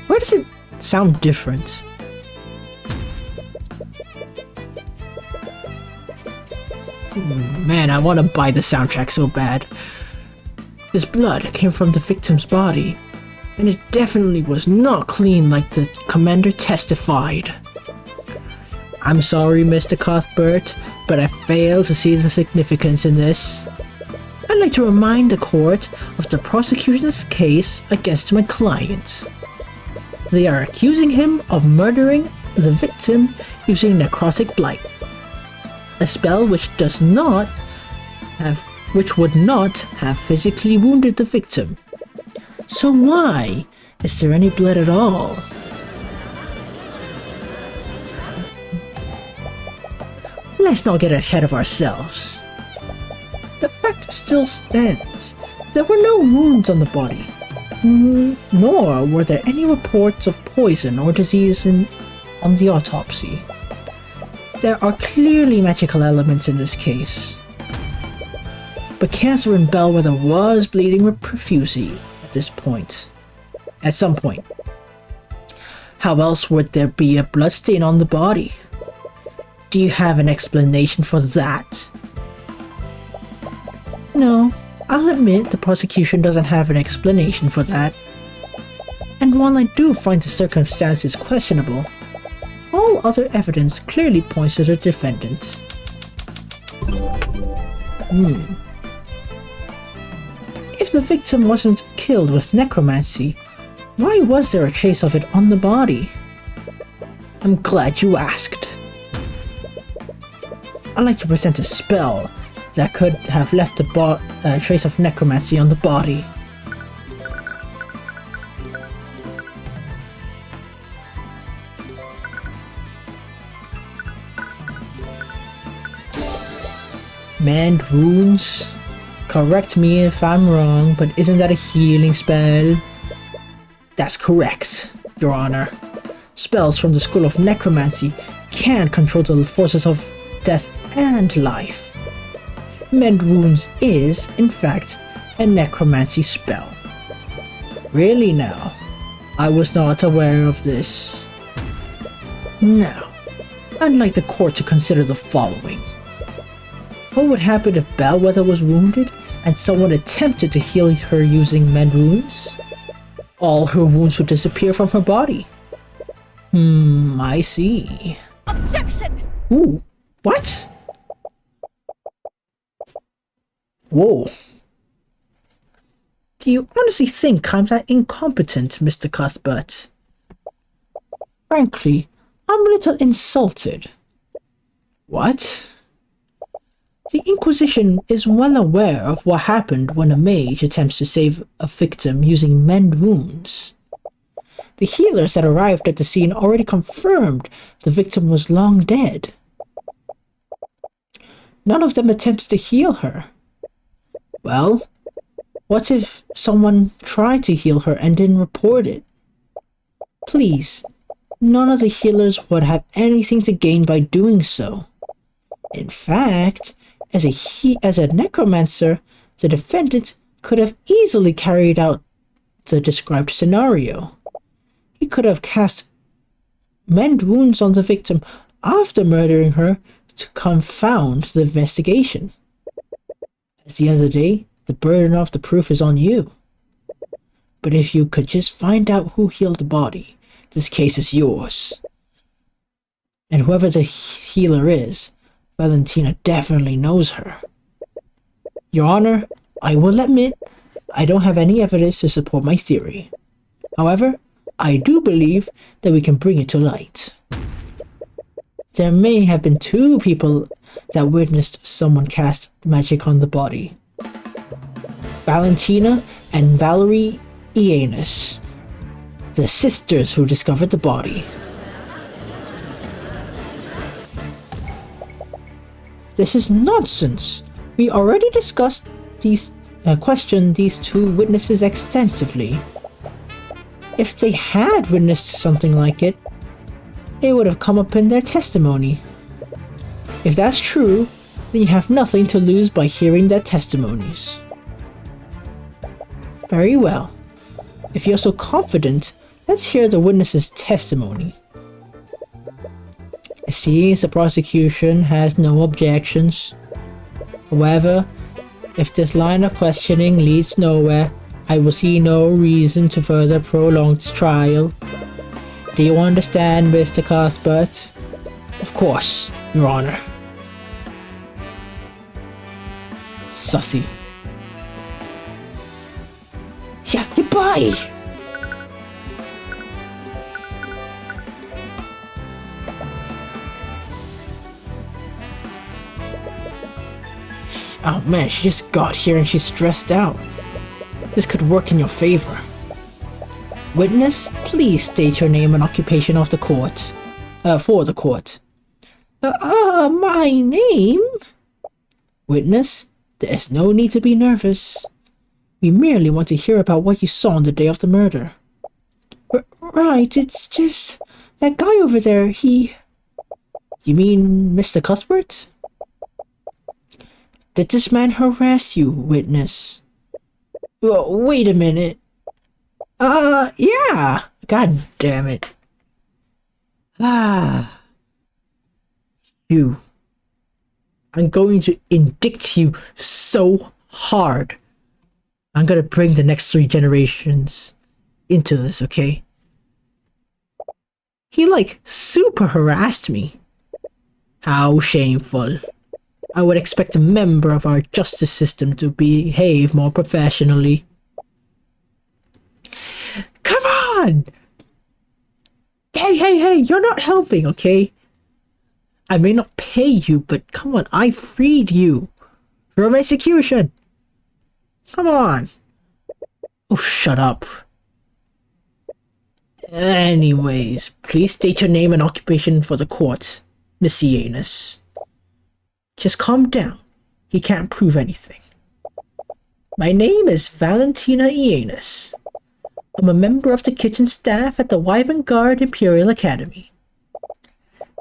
Why does it sound different? Man, I want to buy the soundtrack so bad. This blood came from the victim's body, and it definitely was not clean like the commander testified. I'm sorry, Mr. Cuthbert, but I fail to see the significance in this. I'd like to remind the court of the prosecution's case against my client. They are accusing him of murdering the victim using necrotic blight, a spell which would not have physically wounded the victim. So why is there any blood at all? Let's not get ahead of ourselves. The fact still stands. There were no wounds on the body, nor were there any reports of poison or disease on the autopsy. There are clearly magical elements in this case. But Catherine Bellwether was bleeding profusely at some point. How else would there be a bloodstain on the body? Do you have an explanation for that? No, I'll admit the prosecution doesn't have an explanation for that. And while I do find the circumstances questionable, all other evidence clearly points to the defendant. If the victim wasn't killed with necromancy, why was there a trace of it on the body? I'm glad you asked. I'd like to present a spell that could have left a trace of necromancy on the body. Mend wounds? Correct me if I'm wrong, but isn't that a healing spell? That's correct, Your Honor. Spells from the School of Necromancy can control the forces of death and life. Mend wounds is, in fact, a necromancy spell. Really now? I was not aware of this. Now, I'd like the court to consider the following. What would happen if Bellwether was wounded and someone attempted to heal her using mend wounds? All her wounds would disappear from her body. I see. Objection! Ooh, what? Whoa. Do you honestly think I'm that incompetent, Mr. Cuthbert? Frankly, I'm a little insulted. What? The Inquisition is well aware of what happened when a mage attempts to save a victim using mend wounds. The healers that arrived at the scene already confirmed the victim was long dead. None of them attempted to heal her. Well, what if someone tried to heal her and didn't report it? Please, none of the healers would have anything to gain by doing so. In fact, as a necromancer, the defendant could have easily carried out the described scenario. He could have cast mend wounds on the victim after murdering her to confound the investigation. At the end of the day, the burden of the proof is on you. But if you could just find out who healed the body, this case is yours. And whoever the healer is, Valentina definitely knows her. Your Honor, I will admit, I don't have any evidence to support my theory. However, I do believe that we can bring it to light. There may have been 2 people that witnessed someone cast magic on the body. Valentina and Valerie Ianus, the sisters who discovered the body. This is nonsense. We already discussed questioned these 2 witnesses extensively. If they had witnessed something like it, it would have come up in their testimony. If that's true, then you have nothing to lose by hearing their testimonies. Very well. If you're so confident, let's hear the witness's testimony. It seems the prosecution has no objections. However, if this line of questioning leads nowhere, I will see no reason to further prolong this trial. Do you understand, Mr. Cuthbert? Of course, Your Honor. Sussy. Goodbye! Oh man, she just got here and she's stressed out. This could work in your favor. Witness, please state your name and occupation of the court. For the court. My name? Witness, there's no need to be nervous. We merely want to hear about what you saw on the day of the murder. Right, it's just... that guy over there, he... You mean Mr. Cuthbert? Did this man harass you, witness? Wait a minute. Yeah. God damn it. You. I'm going to indict you so hard. I'm gonna bring the next 3 generations into this, okay? He, like, super harassed me. How shameful. I would expect a member of our justice system to behave more professionally. Come on! Hey, you're not helping, okay? I may not pay you, but come on, I freed you from execution. Come on. Oh, shut up. Anyways, please state your name and occupation for the court, Miss Ianus. Just calm down. He can't prove anything. My name is Valentina Ianus. I'm a member of the kitchen staff at the Wyvern Guard Imperial Academy.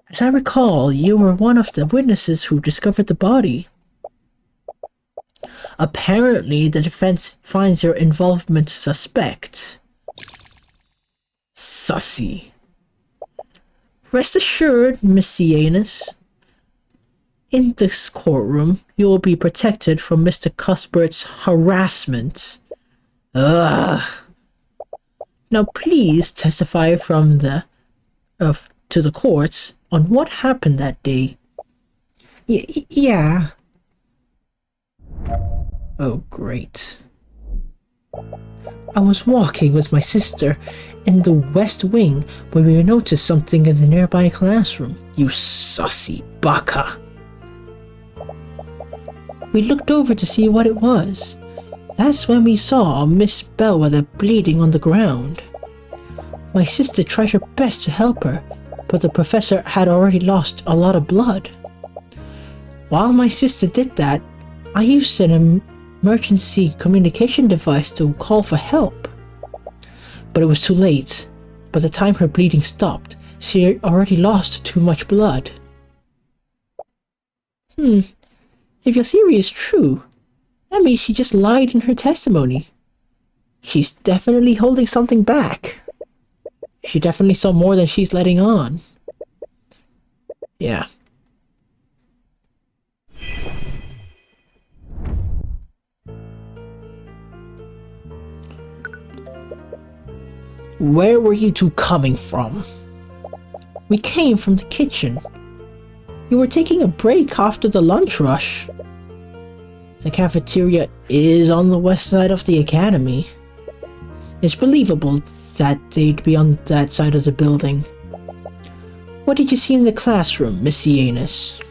As I recall, you were one of the witnesses who discovered the body. Apparently, the defense finds your involvement suspect. Sussy. Rest assured, Miss Ianus, in this courtroom, you will be protected from Mr. Cuthbert's harassment. Ugh. Now please testify from to the court on what happened that day. Yeah. Oh, great. I was walking with my sister in the West Wing when we noticed something in the nearby classroom. You sussy baka. We looked over to see what it was. That's when we saw Miss Bellwether bleeding on the ground. My sister tried her best to help her, but the professor had already lost a lot of blood. While my sister did that, I used an emergency communication device to call for help. But it was too late. By the time her bleeding stopped, she had already lost too much blood. If your theory is true, that means she just lied in her testimony. She's definitely holding something back. She definitely saw more than she's letting on. Yeah. Where were you two coming from? We came from the kitchen. You were taking a break after the lunch rush. The cafeteria is on the west side of the academy. It's believable that they'd be on that side of the building. What did you see in the classroom, Miss Ianus?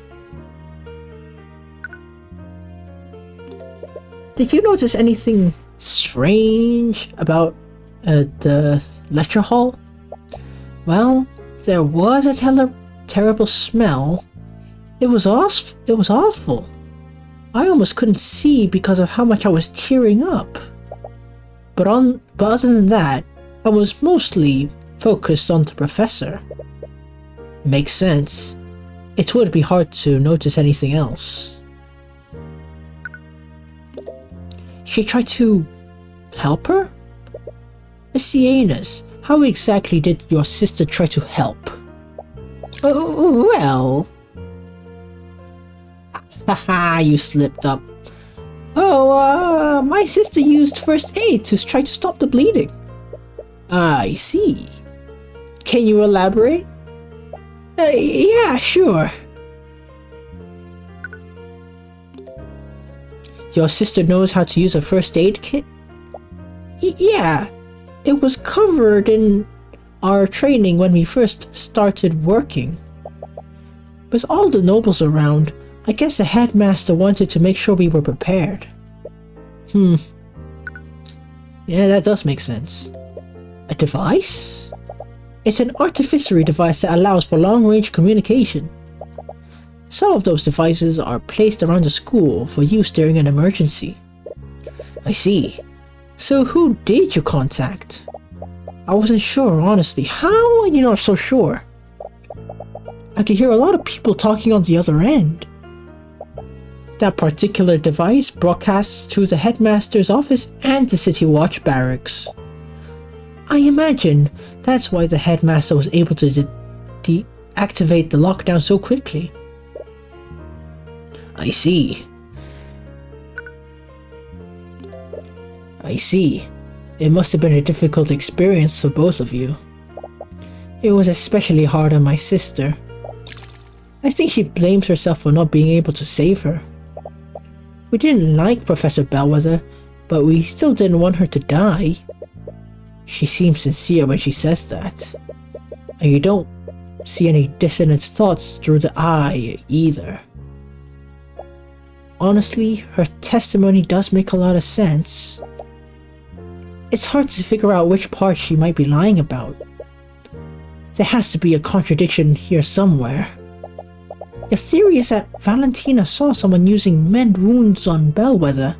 Did you notice anything strange about the lecture hall? Well, there was a terrible smell. It was awful. I almost couldn't see because of how much I was tearing up. But other than that, I was mostly focused on the professor. Makes sense. It would be hard to notice anything else. She tried to help her? Miss Ianus, how exactly did your sister try to help? Well... Haha, you slipped up. My sister used first aid to try to stop the bleeding. I see. Can you elaborate? Yeah, sure. Your sister knows how to use a first aid kit? Yeah, it was covered in our training when we first started working. With all the nobles around, I guess the headmaster wanted to make sure we were prepared. Yeah, that does make sense. A device? It's an artificery device that allows for long-range communication. Some of those devices are placed around the school for use during an emergency. I see. So who did you contact? I wasn't sure, honestly. How are you not so sure? I could hear a lot of people talking on the other end. That particular device broadcasts to the headmaster's office and the City Watch barracks. I imagine that's why the headmaster was able to deactivate the lockdown so quickly. I see. It must have been a difficult experience for both of you. It was especially hard on my sister. I think she blames herself for not being able to save her. We didn't like Professor Bellwether, but we still didn't want her to die. She seems sincere when she says that. And you don't see any dissonant thoughts through the eye either. Honestly, her testimony does make a lot of sense. It's hard to figure out which part she might be lying about. There has to be a contradiction here somewhere. Your theory is that Valentina saw someone using mend wounds on Bellwether.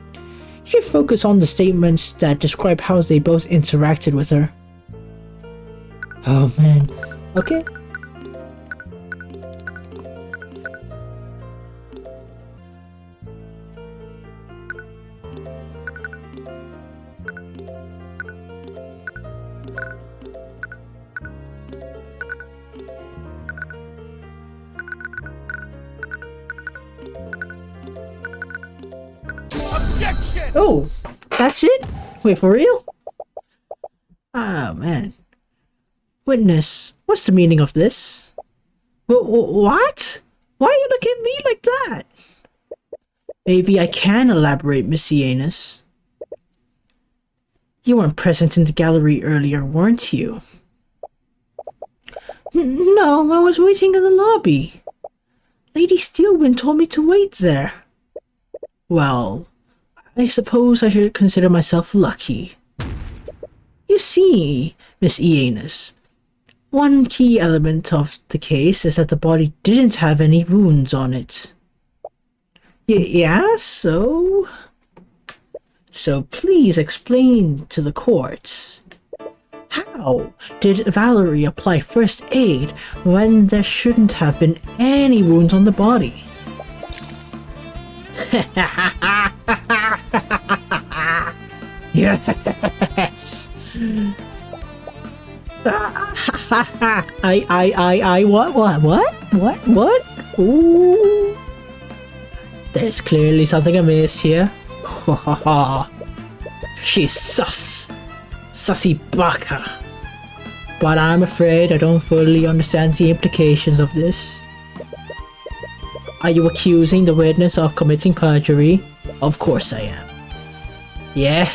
You should focus on the statements that describe how they both interacted with her. Oh man. Okay. Oh, that's it? Wait, for real? Ah, man. Witness, what's the meaning of this? What? Why are you looking at me like that? Maybe I can elaborate, Miss Ianus. You weren't present in the gallery earlier, weren't you? No, I was waiting in the lobby. Lady Steelwind told me to wait there. Well, I suppose I should consider myself lucky. You see, Miss Ianus, one key element of the case is that the body didn't have any wounds on it. Yeah, so? So please explain to the court. How did Valerie apply first aid when there shouldn't have been any wounds on the body? Yes. What? Ooh. There's clearly something amiss here. She's sus. Sussy baka. But I'm afraid I don't fully understand the implications of this. Are you accusing the witness of committing perjury? Of course I am. Yes.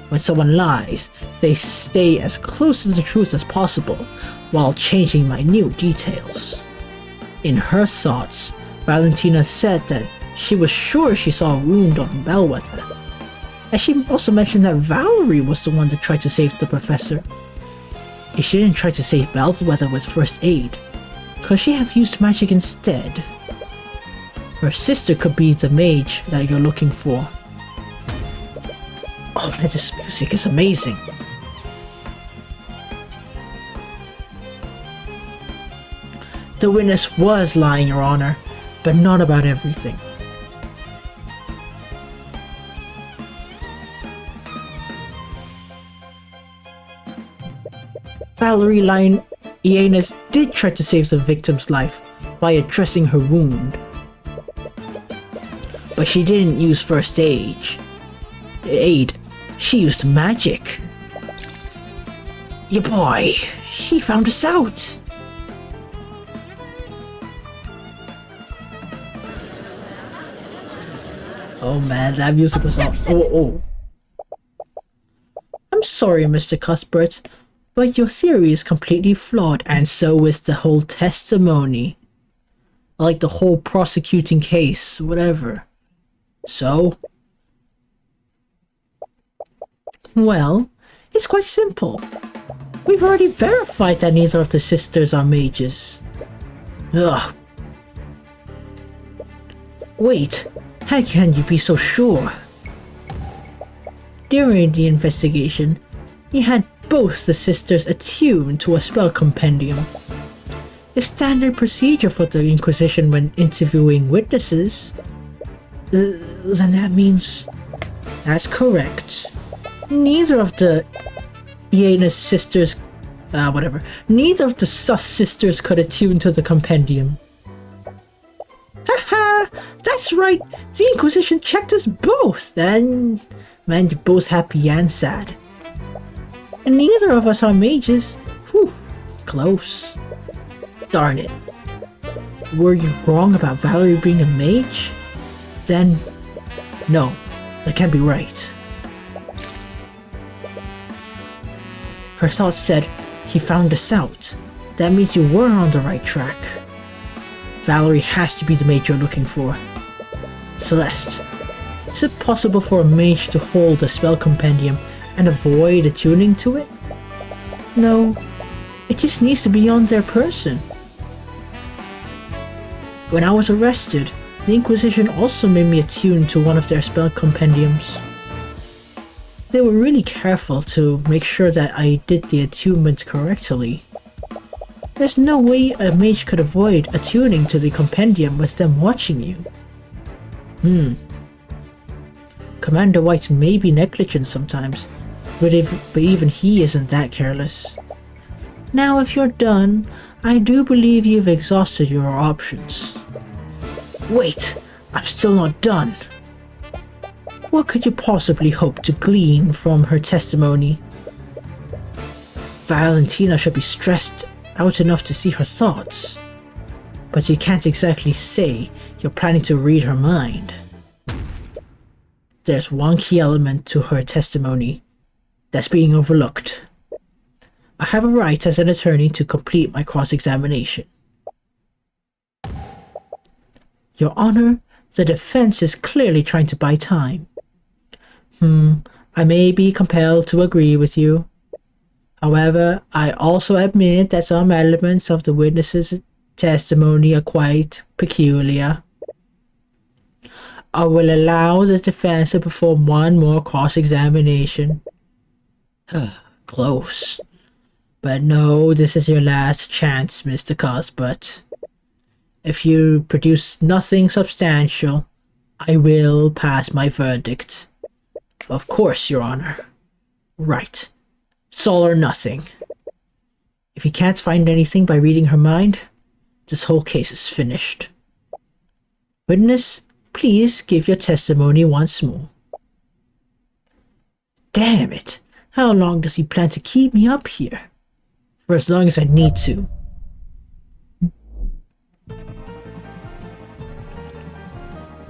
When someone lies, they stay as close to the truth as possible while changing minute details. In her thoughts, Valentina said that she was sure she saw a wound on Bellwether. And she also mentioned that Valerie was the one that tried to save the professor. If she didn't try to save Bellwether with first aid, could she have used magic instead? Her sister could be the mage that you're looking for. Oh man, this music is amazing. The witness was lying, Your Honor, but not about everything. Valerie Ianus did try to save the victim's life by addressing her wound. But she didn't use first aid. She used magic. Ya boy, she found us out. Oh man, that music was all... Oh. I'm sorry, Mr. Cuthbert, but your theory is completely flawed, and so is the whole testimony. Like the whole prosecuting case, whatever. So? Well, it's quite simple. We've already verified that neither of the sisters are mages. Ugh. Wait, how can you be so sure? During the investigation, he had both the sisters attuned to a spell compendium. A standard procedure for the Inquisition when interviewing witnesses. Then that means... That's correct. Neither of the Iana's sisters... Neither of the sus sisters could attune to the compendium. Haha! That's right! The Inquisition checked us both! And... Man, you're both happy and sad. And neither of us are mages. Whew. Close. Darn it. Were you wrong about Valerie being a mage? Then... No. That can't be right. Her thoughts said, he found us out. That means you were on the right track. Valerie has to be the mage you're looking for. Celeste, is it possible for a mage to hold a spell compendium and avoid attuning to it? No, it just needs to be on their person. When I was arrested, the Inquisition also made me attune to one of their spell compendiums. They were really careful to make sure that I did the attunement correctly. There's no way a mage could avoid attuning to the compendium with them watching you. Commander White may be negligent sometimes, but even he isn't that careless. Now if you're done, I do believe you've exhausted your options. Wait, I'm still not done. What could you possibly hope to glean from her testimony? Valentina should be stressed out enough to see her thoughts. But you can't exactly say you're planning to read her mind. There's one key element to her testimony that's being overlooked. I have a right as an attorney to complete my cross-examination. Your Honor, the defense is clearly trying to buy time. I may be compelled to agree with you. However, I also admit that some elements of the witness's testimony are quite peculiar. I will allow the defense to perform one more cross-examination. Close. But no, this is your last chance, Mr. Cuthbert. If you produce nothing substantial, I will pass my verdict. Of course, Your Honor. Right. It's all or nothing. If you can't find anything by reading her mind, this whole case is finished. Witness, please give your testimony once more. Damn it! How long does he plan to keep me up here? For as long as I need to.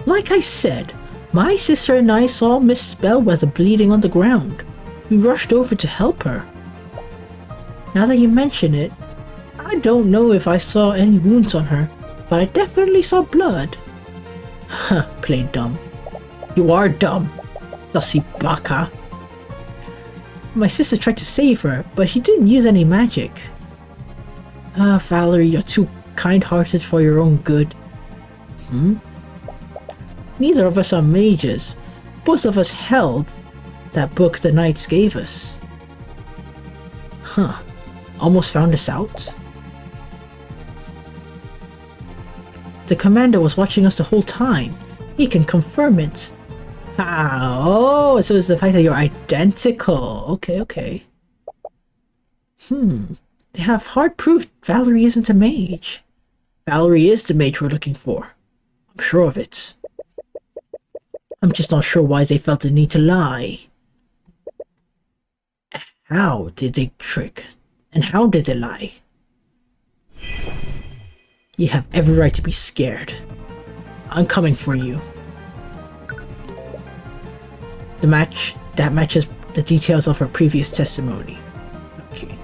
Like I said, my sister and I saw Miss Spellweather bleeding on the ground. We rushed over to help her. Now that you mention it, I don't know if I saw any wounds on her, but I definitely saw blood. Huh, plain dumb. You are dumb, Dusty Baka. My sister tried to save her, but she didn't use any magic. Valerie, you're too kind-hearted for your own good. Neither of us are mages. Both of us held that book the knights gave us. Almost found us out? The commander was watching us the whole time. He can confirm it. Oh, so it's the fact that you're identical. Okay. They have hard proof Valerie isn't a mage. Valerie is the mage we're looking for. I'm sure of it. I'm just not sure why they felt the need to lie. How did they trick? And how did they lie? You have every right to be scared. I'm coming for you. That matches the details of her previous testimony. Okay.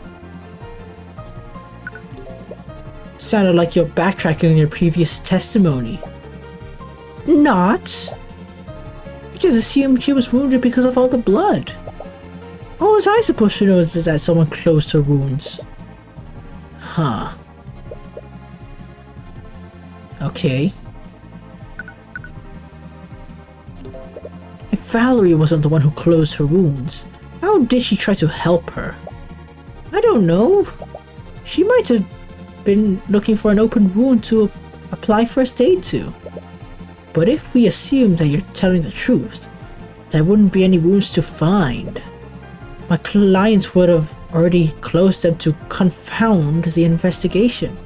Sounded like you're backtracking on your previous testimony. Not. I just assumed she was wounded because of all the blood. How was I supposed to know that someone closed her wounds? Huh. Okay. If Valerie wasn't the one who closed her wounds, how did she try to help her? I don't know. She might have been looking for an open wound to apply first aid to. But if we assume that you're telling the truth, there wouldn't be any wounds to find. My clients would have already closed them to confound the investigation.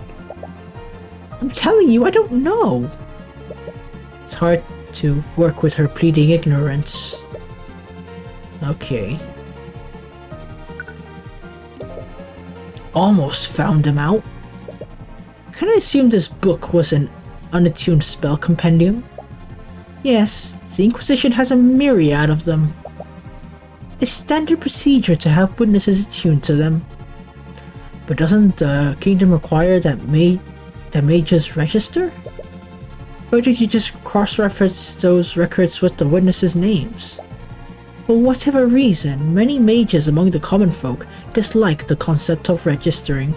I'm telling you, I don't know. It's hard to work with her pleading ignorance. Okay. Almost found him out. Can I assume this book was an unattuned spell compendium? Yes, the Inquisition has a myriad of them. It's standard procedure to have witnesses attuned to them. But doesn't the kingdom require that mages register? Or did you just cross-reference those records with the witnesses' names? For whatever reason, many mages among the common folk dislike the concept of registering.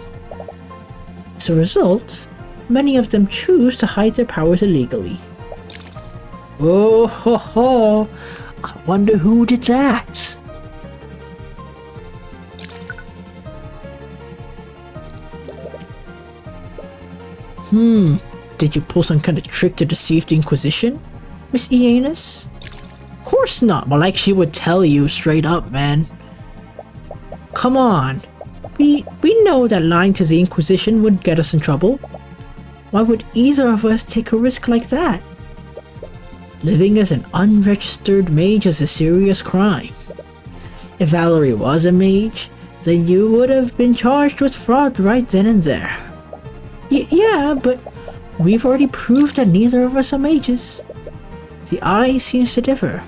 As a result, many of them choose to hide their powers illegally. Oh ho ho! I wonder who did that? Did you pull some kind of trick to deceive the Inquisition, Miss Ianus? Of course not, but like she would tell you straight up, man. Come on. We know that lying to the Inquisition would get us in trouble. Why would either of us take a risk like that? Living as an unregistered mage is a serious crime. If Valerie was a mage, then you would have been charged with fraud right then and there. Yeah, but we've already proved that neither of us are mages. The eye seems to differ.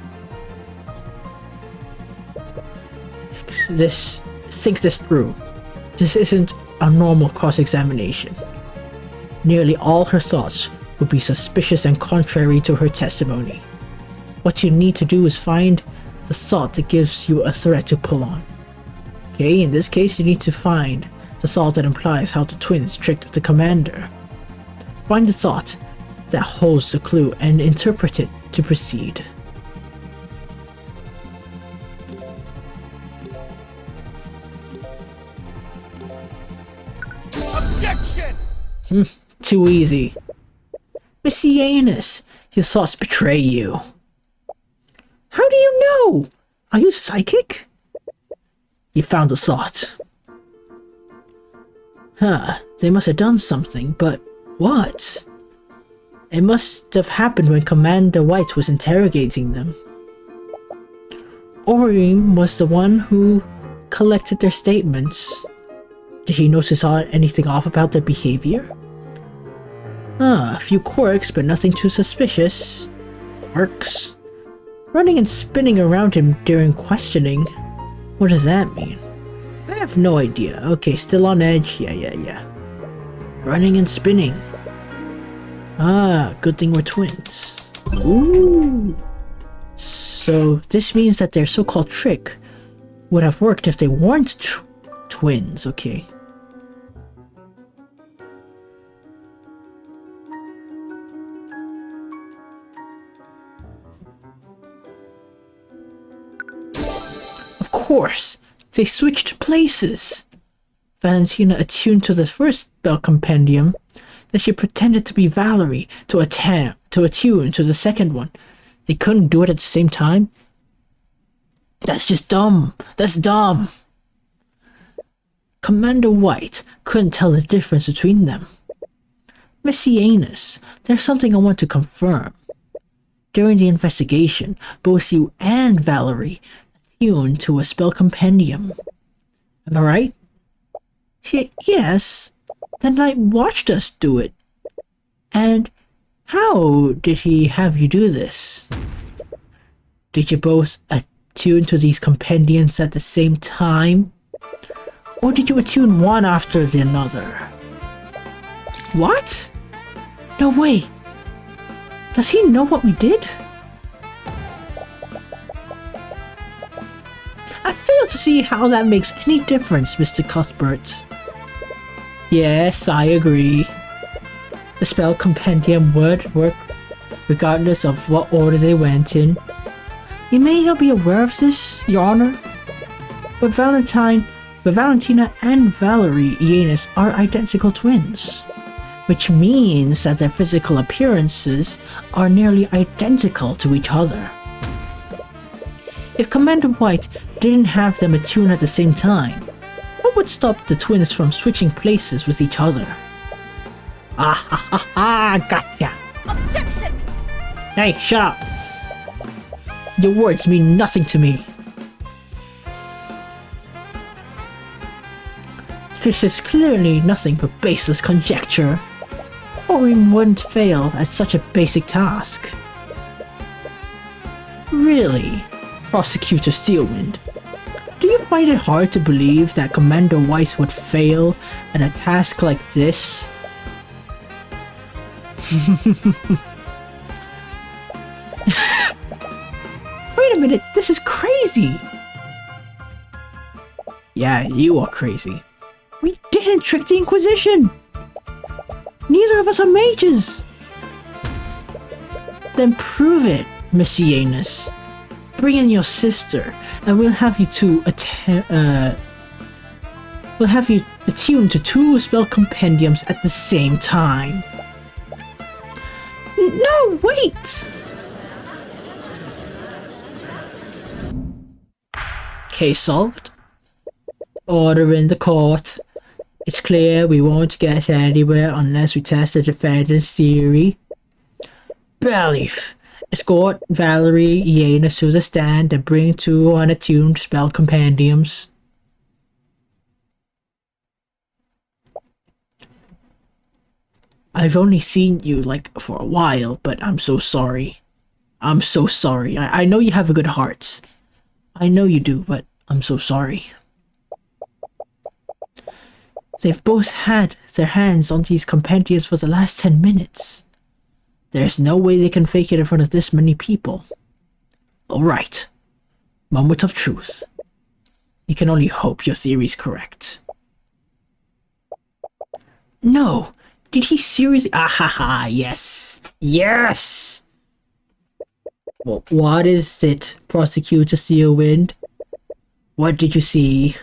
Think this through. This isn't a normal cross-examination. Nearly all her thoughts would be suspicious and contrary to her testimony. What you need to do is find the thought that gives you a threat to pull on. Okay, in this case you need to find the thought that implies how the twins tricked the commander. Find the thought that holds the clue and interpret it to proceed. Objection! Too easy. Miss Ianus, your thoughts betray you. How do you know? Are you psychic? You found the thought. They must have done something, but what? It must have happened when Commander White was interrogating them. Orim was the one who collected their statements. Did he notice anything off about their behavior? A few quirks, but nothing too suspicious. Quirks? Running and spinning around him during questioning. What does that mean? I have no idea. Okay, still on edge. Yeah. Running and spinning. Good thing we're twins. Ooh. So this means that their so-called trick would have worked if they weren't twins. Okay. Of course, they switched places. Valentina attuned to the first spell compendium, then she pretended to be Valerie to attune to the second one. They couldn't do it at the same time? That's just dumb. That's dumb. Commander White couldn't tell the difference between them. Messianus, there's something I want to confirm. During the investigation, both you and Valerie attuned to a spell compendium. Am I right? Yes. Then I watched us do it. And how did he have you do this? Did you both attune to these compendiums at the same time? Or did you attune one after the another? What? No way! Does he know what we did? I fail to see how that makes any difference, Mr. Cuthbert. Yes, I agree. The spell compendium would work regardless of what order they went in. You may not be aware of this, Your Honor, but Valentina and Valerie Yanus are identical twins, which means that their physical appearances are nearly identical to each other. If Commander White didn't have them attuned at the same time, what would stop the twins from switching places with each other? Ah ha ha ha, gotcha! Objection! Hey, shut up! Your words mean nothing to me. This is clearly nothing but baseless conjecture. Orin wouldn't fail at such a basic task. Really, Prosecutor Steelwind, do you find it hard to believe that Commander White would fail at a task like this? Wait a minute, this is crazy! Yeah, you are crazy. We didn't trick the Inquisition! Neither of us are mages! Then prove it, Miss Yanus. Bring in your sister, and we'll have you attune to 2 spell compendiums at the same time. No, wait! Case solved. Order in the court. It's clear we won't get anywhere unless we test the defendant's theory. Belief. Escort Valerie Yanus to the stand and bring 2 unattuned spell compendiums. I've only seen you, for a while, but I'm so sorry. I'm so sorry. I know you have a good heart. I know you do, but I'm so sorry. They've both had their hands on these compendiums for the last 10 minutes. There's no way they can fake it in front of this many people. Alright. Moment of truth. You can only hope your theory's correct. No! Did he seriously? Ah ha ha, yes! Yes! Well, what is it, Prosecutor Steelwind? What did you see?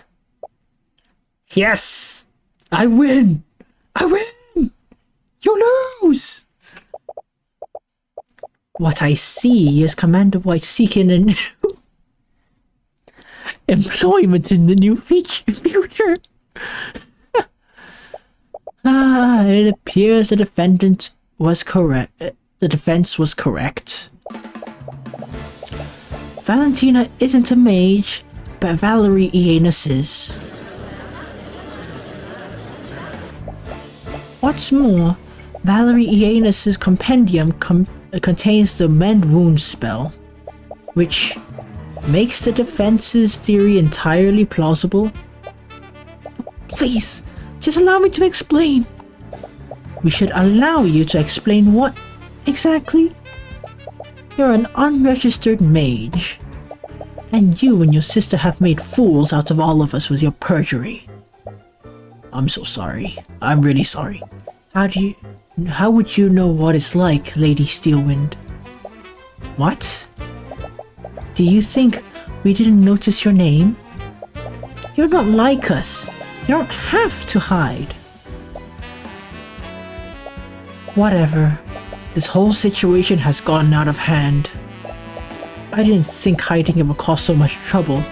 Yes! I win! I win! You lose! What I see is Commander White seeking a new employment in the new future. It appears the defendant was correct. The defense was correct. Valentina isn't a mage, but Valerie Yanus is. What's more, Valerie Yanus's compendium contains the Mend Wounds spell, which makes the defense's theory entirely plausible. Please, just allow me to explain. We should allow you to explain what exactly? You're an unregistered mage, and you and your sister have made fools out of all of us with your perjury. I'm so sorry. I'm really sorry. How would you know what it's like, Lady Steelwind? What? Do you think we didn't notice your name? You're not like us. You don't have to hide. Whatever. This whole situation has gotten out of hand. I didn't think hiding it would cause so much trouble.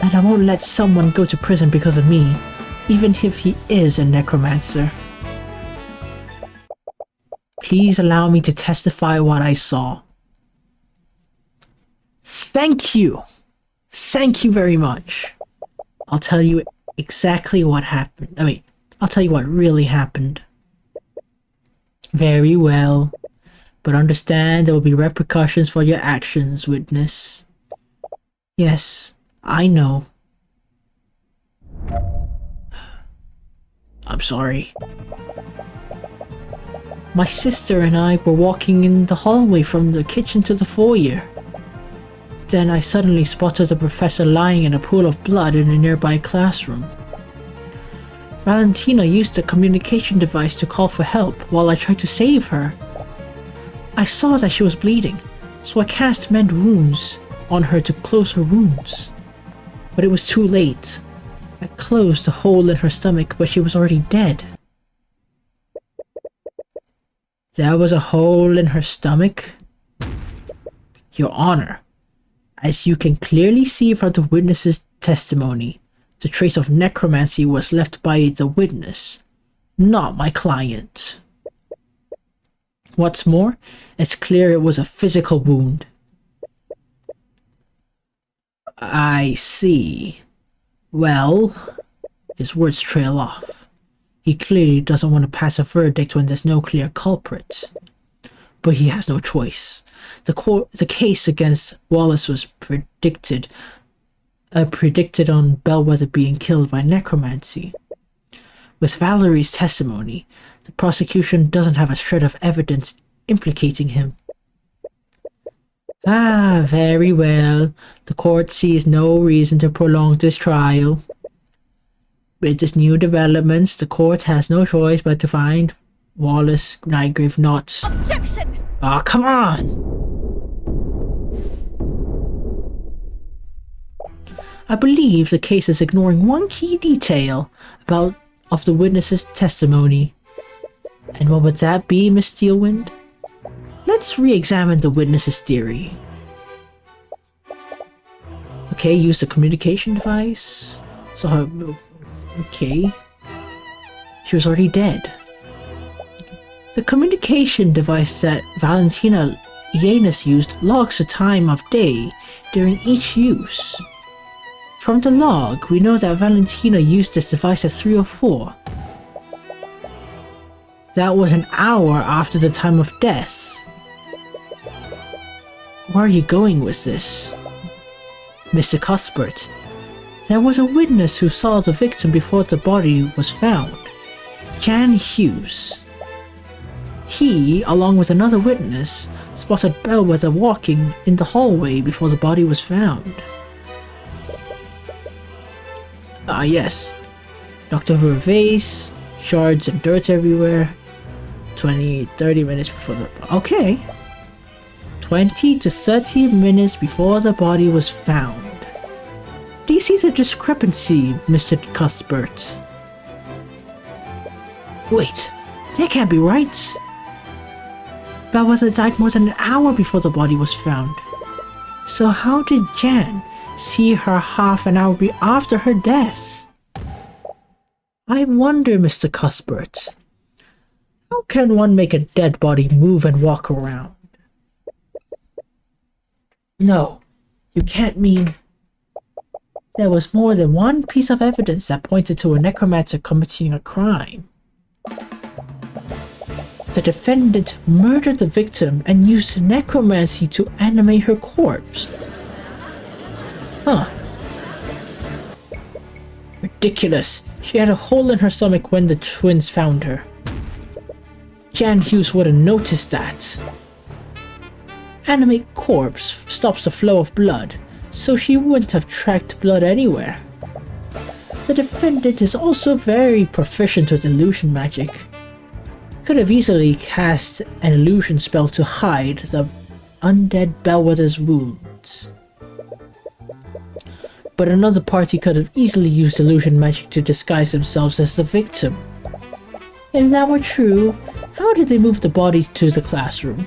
And I won't let someone go to prison because of me, even if he is a necromancer. Please allow me to testify what I saw. Thank you! Thank you very much. I'll tell you exactly what happened. I'll tell you what really happened. Very well. But understand there will be repercussions for your actions, witness. Yes, I know. I'm sorry. My sister and I were walking in the hallway from the kitchen to the foyer. Then I suddenly spotted the professor lying in a pool of blood in a nearby classroom. Valentina used the communication device to call for help while I tried to save her. I saw that she was bleeding, so I cast Mend Wounds on her to close her wounds. But it was too late. I closed the hole in her stomach, but she was already dead. There was a hole in her stomach? Your Honor, as you can clearly see from the witness's testimony, the trace of necromancy was left by the witness, not my client. What's more, it's clear it was a physical wound. I see. Well, his words trail off. He clearly doesn't want to pass a verdict when there's no clear culprit. But he has no choice. The case against Wallace was predicted on Bellwether being killed by necromancy. With Valerie's testimony, the prosecution doesn't have a shred of evidence implicating him. Ah, very well. The court sees no reason to prolong this trial. With this new developments, the court has no choice but to find Wallace Nightgrave not... Objection! Ah, come on! I believe the case is ignoring one key detail of the witness's testimony. And what would that be, Miss Steelwind? Let's re-examine the witness's theory. Okay, use the communication device. Okay. She was already dead. The communication device that Valentina Yanus used logs the time of day during each use. From the log, we know that Valentina used this device at 3:04. That was an hour after the time of death. Where are you going with this? Mr. Cuthbert, there was a witness who saw the victim before the body was found. Jan Hughes. He, along with another witness, spotted Bellwether walking in the hallway before the body was found. Ah yes. Knocked over a vase, shards and dirt everywhere. 20-30 minutes before the... Okay. 20 to 30 minutes before the body was found. Do you see the discrepancy, Mr. Cuthbert? Wait, that can't be right. Bellwether died more than an hour before the body was found. So how did Jan see her half an hour after her death? I wonder, Mr. Cuthbert, how can one make a dead body move and walk around? No, you can't mean... There was more than one piece of evidence that pointed to a necromancer committing a crime. The defendant murdered the victim and used necromancy to animate her corpse. Huh. Ridiculous. She had a hole in her stomach when the twins found her. Jan Hughes would have noticed that. Animate corpse stops the flow of blood, so she wouldn't have tracked blood anywhere. The defendant is also very proficient with illusion magic. Could have easily cast an illusion spell to hide the undead Bellwether's wounds. But another party could have easily used illusion magic to disguise themselves as the victim. If that were true, how did they move the body to the classroom?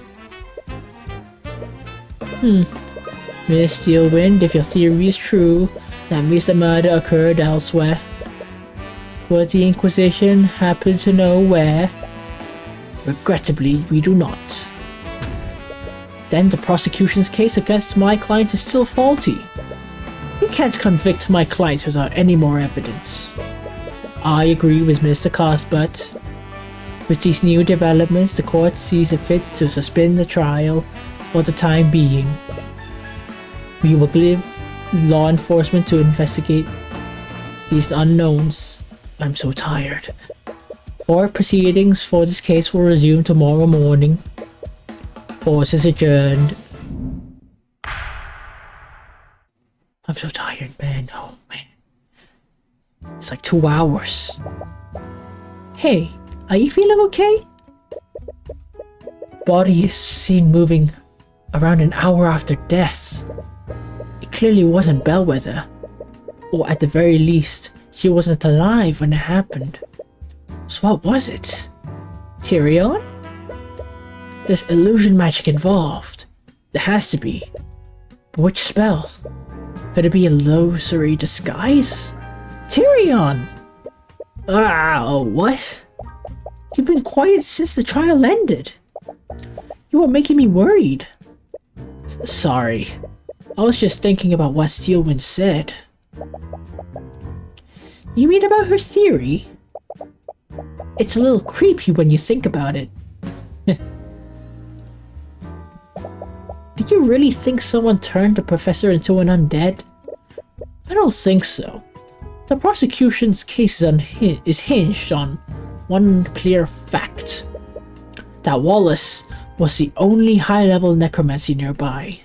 Miss Steelwind, if your theory is true, that means the murder occurred elsewhere. Would the Inquisition happen to know where? Regrettably, we do not. Then the prosecution's case against my client is still faulty. You can't convict my client without any more evidence. I agree with Mr. Cuthbert. With these new developments, the court sees it fit to suspend the trial for the time being. We will give law enforcement to investigate these unknowns. I'm so tired. Court proceedings for this case will resume tomorrow morning. Court is adjourned. I'm so tired, man. Oh, man. It's like 2 hours. Hey, are you feeling okay? Body is seen moving around an hour after death. It clearly wasn't Bellwether. Or at the very least, she wasn't alive when it happened. So what was it? Tyrion? There's illusion magic involved. There has to be. But which spell? Could it be illusory disguise? Tyrion! What? You've been quiet since the trial ended. You were making me worried. Sorry. I was just thinking about what Steelwind said. You mean about her theory? It's a little creepy when you think about it. Do you really think someone turned the professor into an undead? I don't think so. The prosecution's case is hinged on one clear fact. That Wallace was the only high-level necromancer nearby.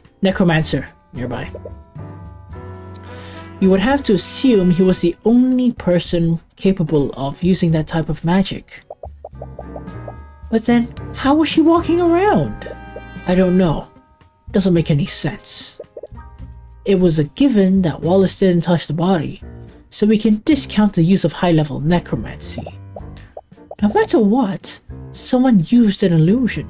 You would have to assume he was the only person capable of using that type of magic. But then, how was she walking around? I don't know. Doesn't make any sense. It was a given that Wallace didn't touch the body, so we can discount the use of high-level necromancy. No matter what, someone used an illusion.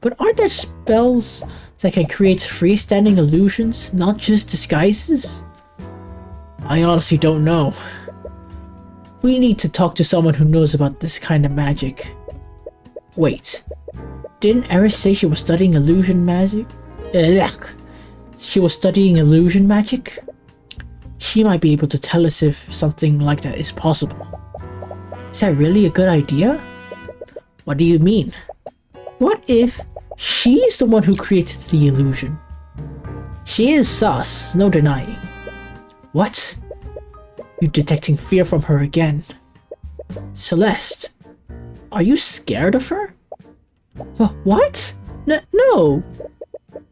But aren't there spells that can create freestanding illusions, not just disguises? I honestly don't know. We need to talk to someone who knows about this kind of magic. Wait, didn't Eris say she was studying illusion magic? She was studying illusion magic? She might be able to tell us if something like that is possible. Is that really a good idea? What do you mean? What if she's the one who created the illusion? She is sus, no denying. What? You're detecting fear from her again. Celeste, are you scared of her? What? No!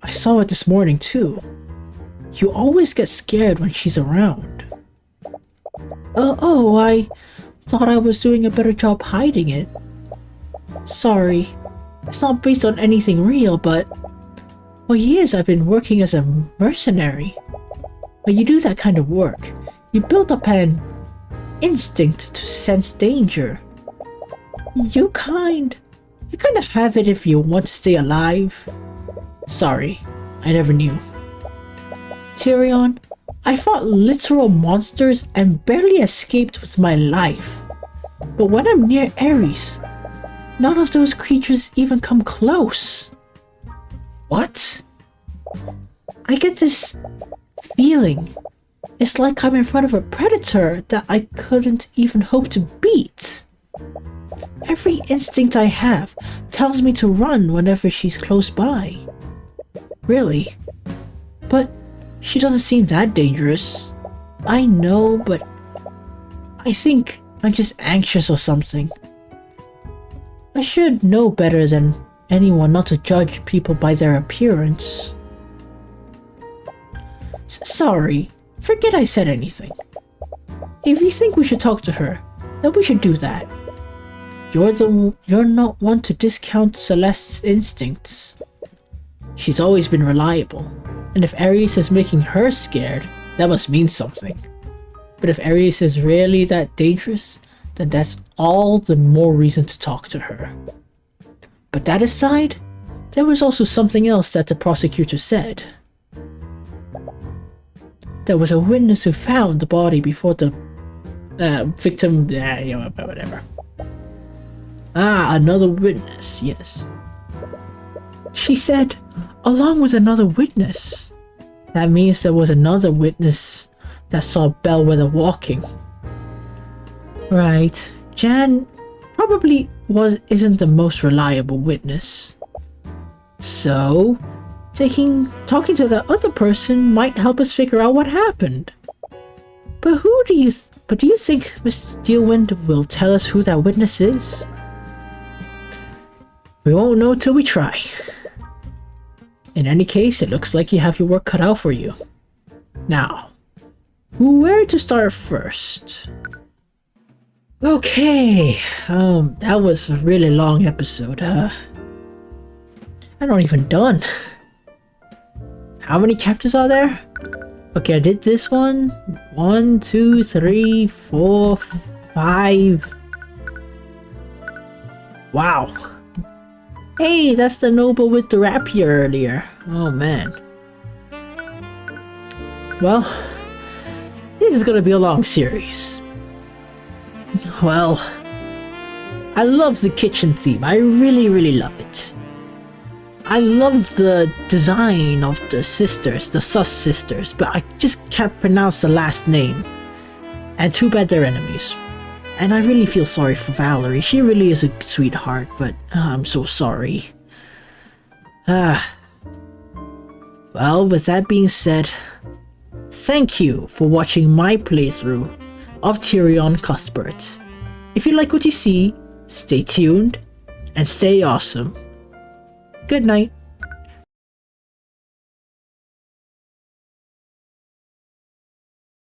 I saw it this morning too. You always get scared when she's around. Oh, I thought I was doing a better job hiding it. Sorry, it's not based on anything real, but for years I've been working as a mercenary. When you do that kind of work, you build up an instinct to sense danger. You kind of have it if you want to stay alive. Sorry, I never knew. Tyrion, I fought literal monsters and barely escaped with my life. But when I'm near Ares, none of those creatures even come close. What? I get this feeling. It's like I'm in front of a predator that I couldn't even hope to beat. Every instinct I have tells me to run whenever she's close by. Really? But she doesn't seem that dangerous. I know, but I think I'm just anxious or something. I should know better than anyone not to judge people by their appearance. Sorry, forget I said anything. If you think we should talk to her, then we should do that. You're not one to discount Celeste's instincts. She's always been reliable, and if Ares is making her scared, that must mean something. But if Ares is really that dangerous, then that's all the more reason to talk to her. But that aside, there was also something else that the prosecutor said. There was a witness who found the body before the victim... whatever. Another witness, yes. She said, along with another witness. That means there was another witness that saw Bellwether walking. Right. Jan probably isn't the most reliable witness. So, talking to the other person might help us figure out what happened. But do you think Miss Steelwind will tell us who that witness is? We won't know till we try. In any case, it looks like you have your work cut out for you. Now, where to start first? Okay, that was a really long episode, I'm not even done. How many chapters are there? Okay, I did this one. 1, 2, 3, 4, 5. Wow. Hey, that's the noble with the rapier earlier. Oh man. Well, this is gonna be a long series. Well, I love the kitchen theme. I really love it. I love the design of the sisters, the Sus sisters, but I just can't pronounce the last name. And too bad they're enemies. And I really feel sorry for Valerie. She really is a sweetheart, but I'm so sorry. Well, with that being said, thank you for watching my playthrough of Tyrion Cuthbert. If you like what you see, stay tuned and stay awesome. Good night.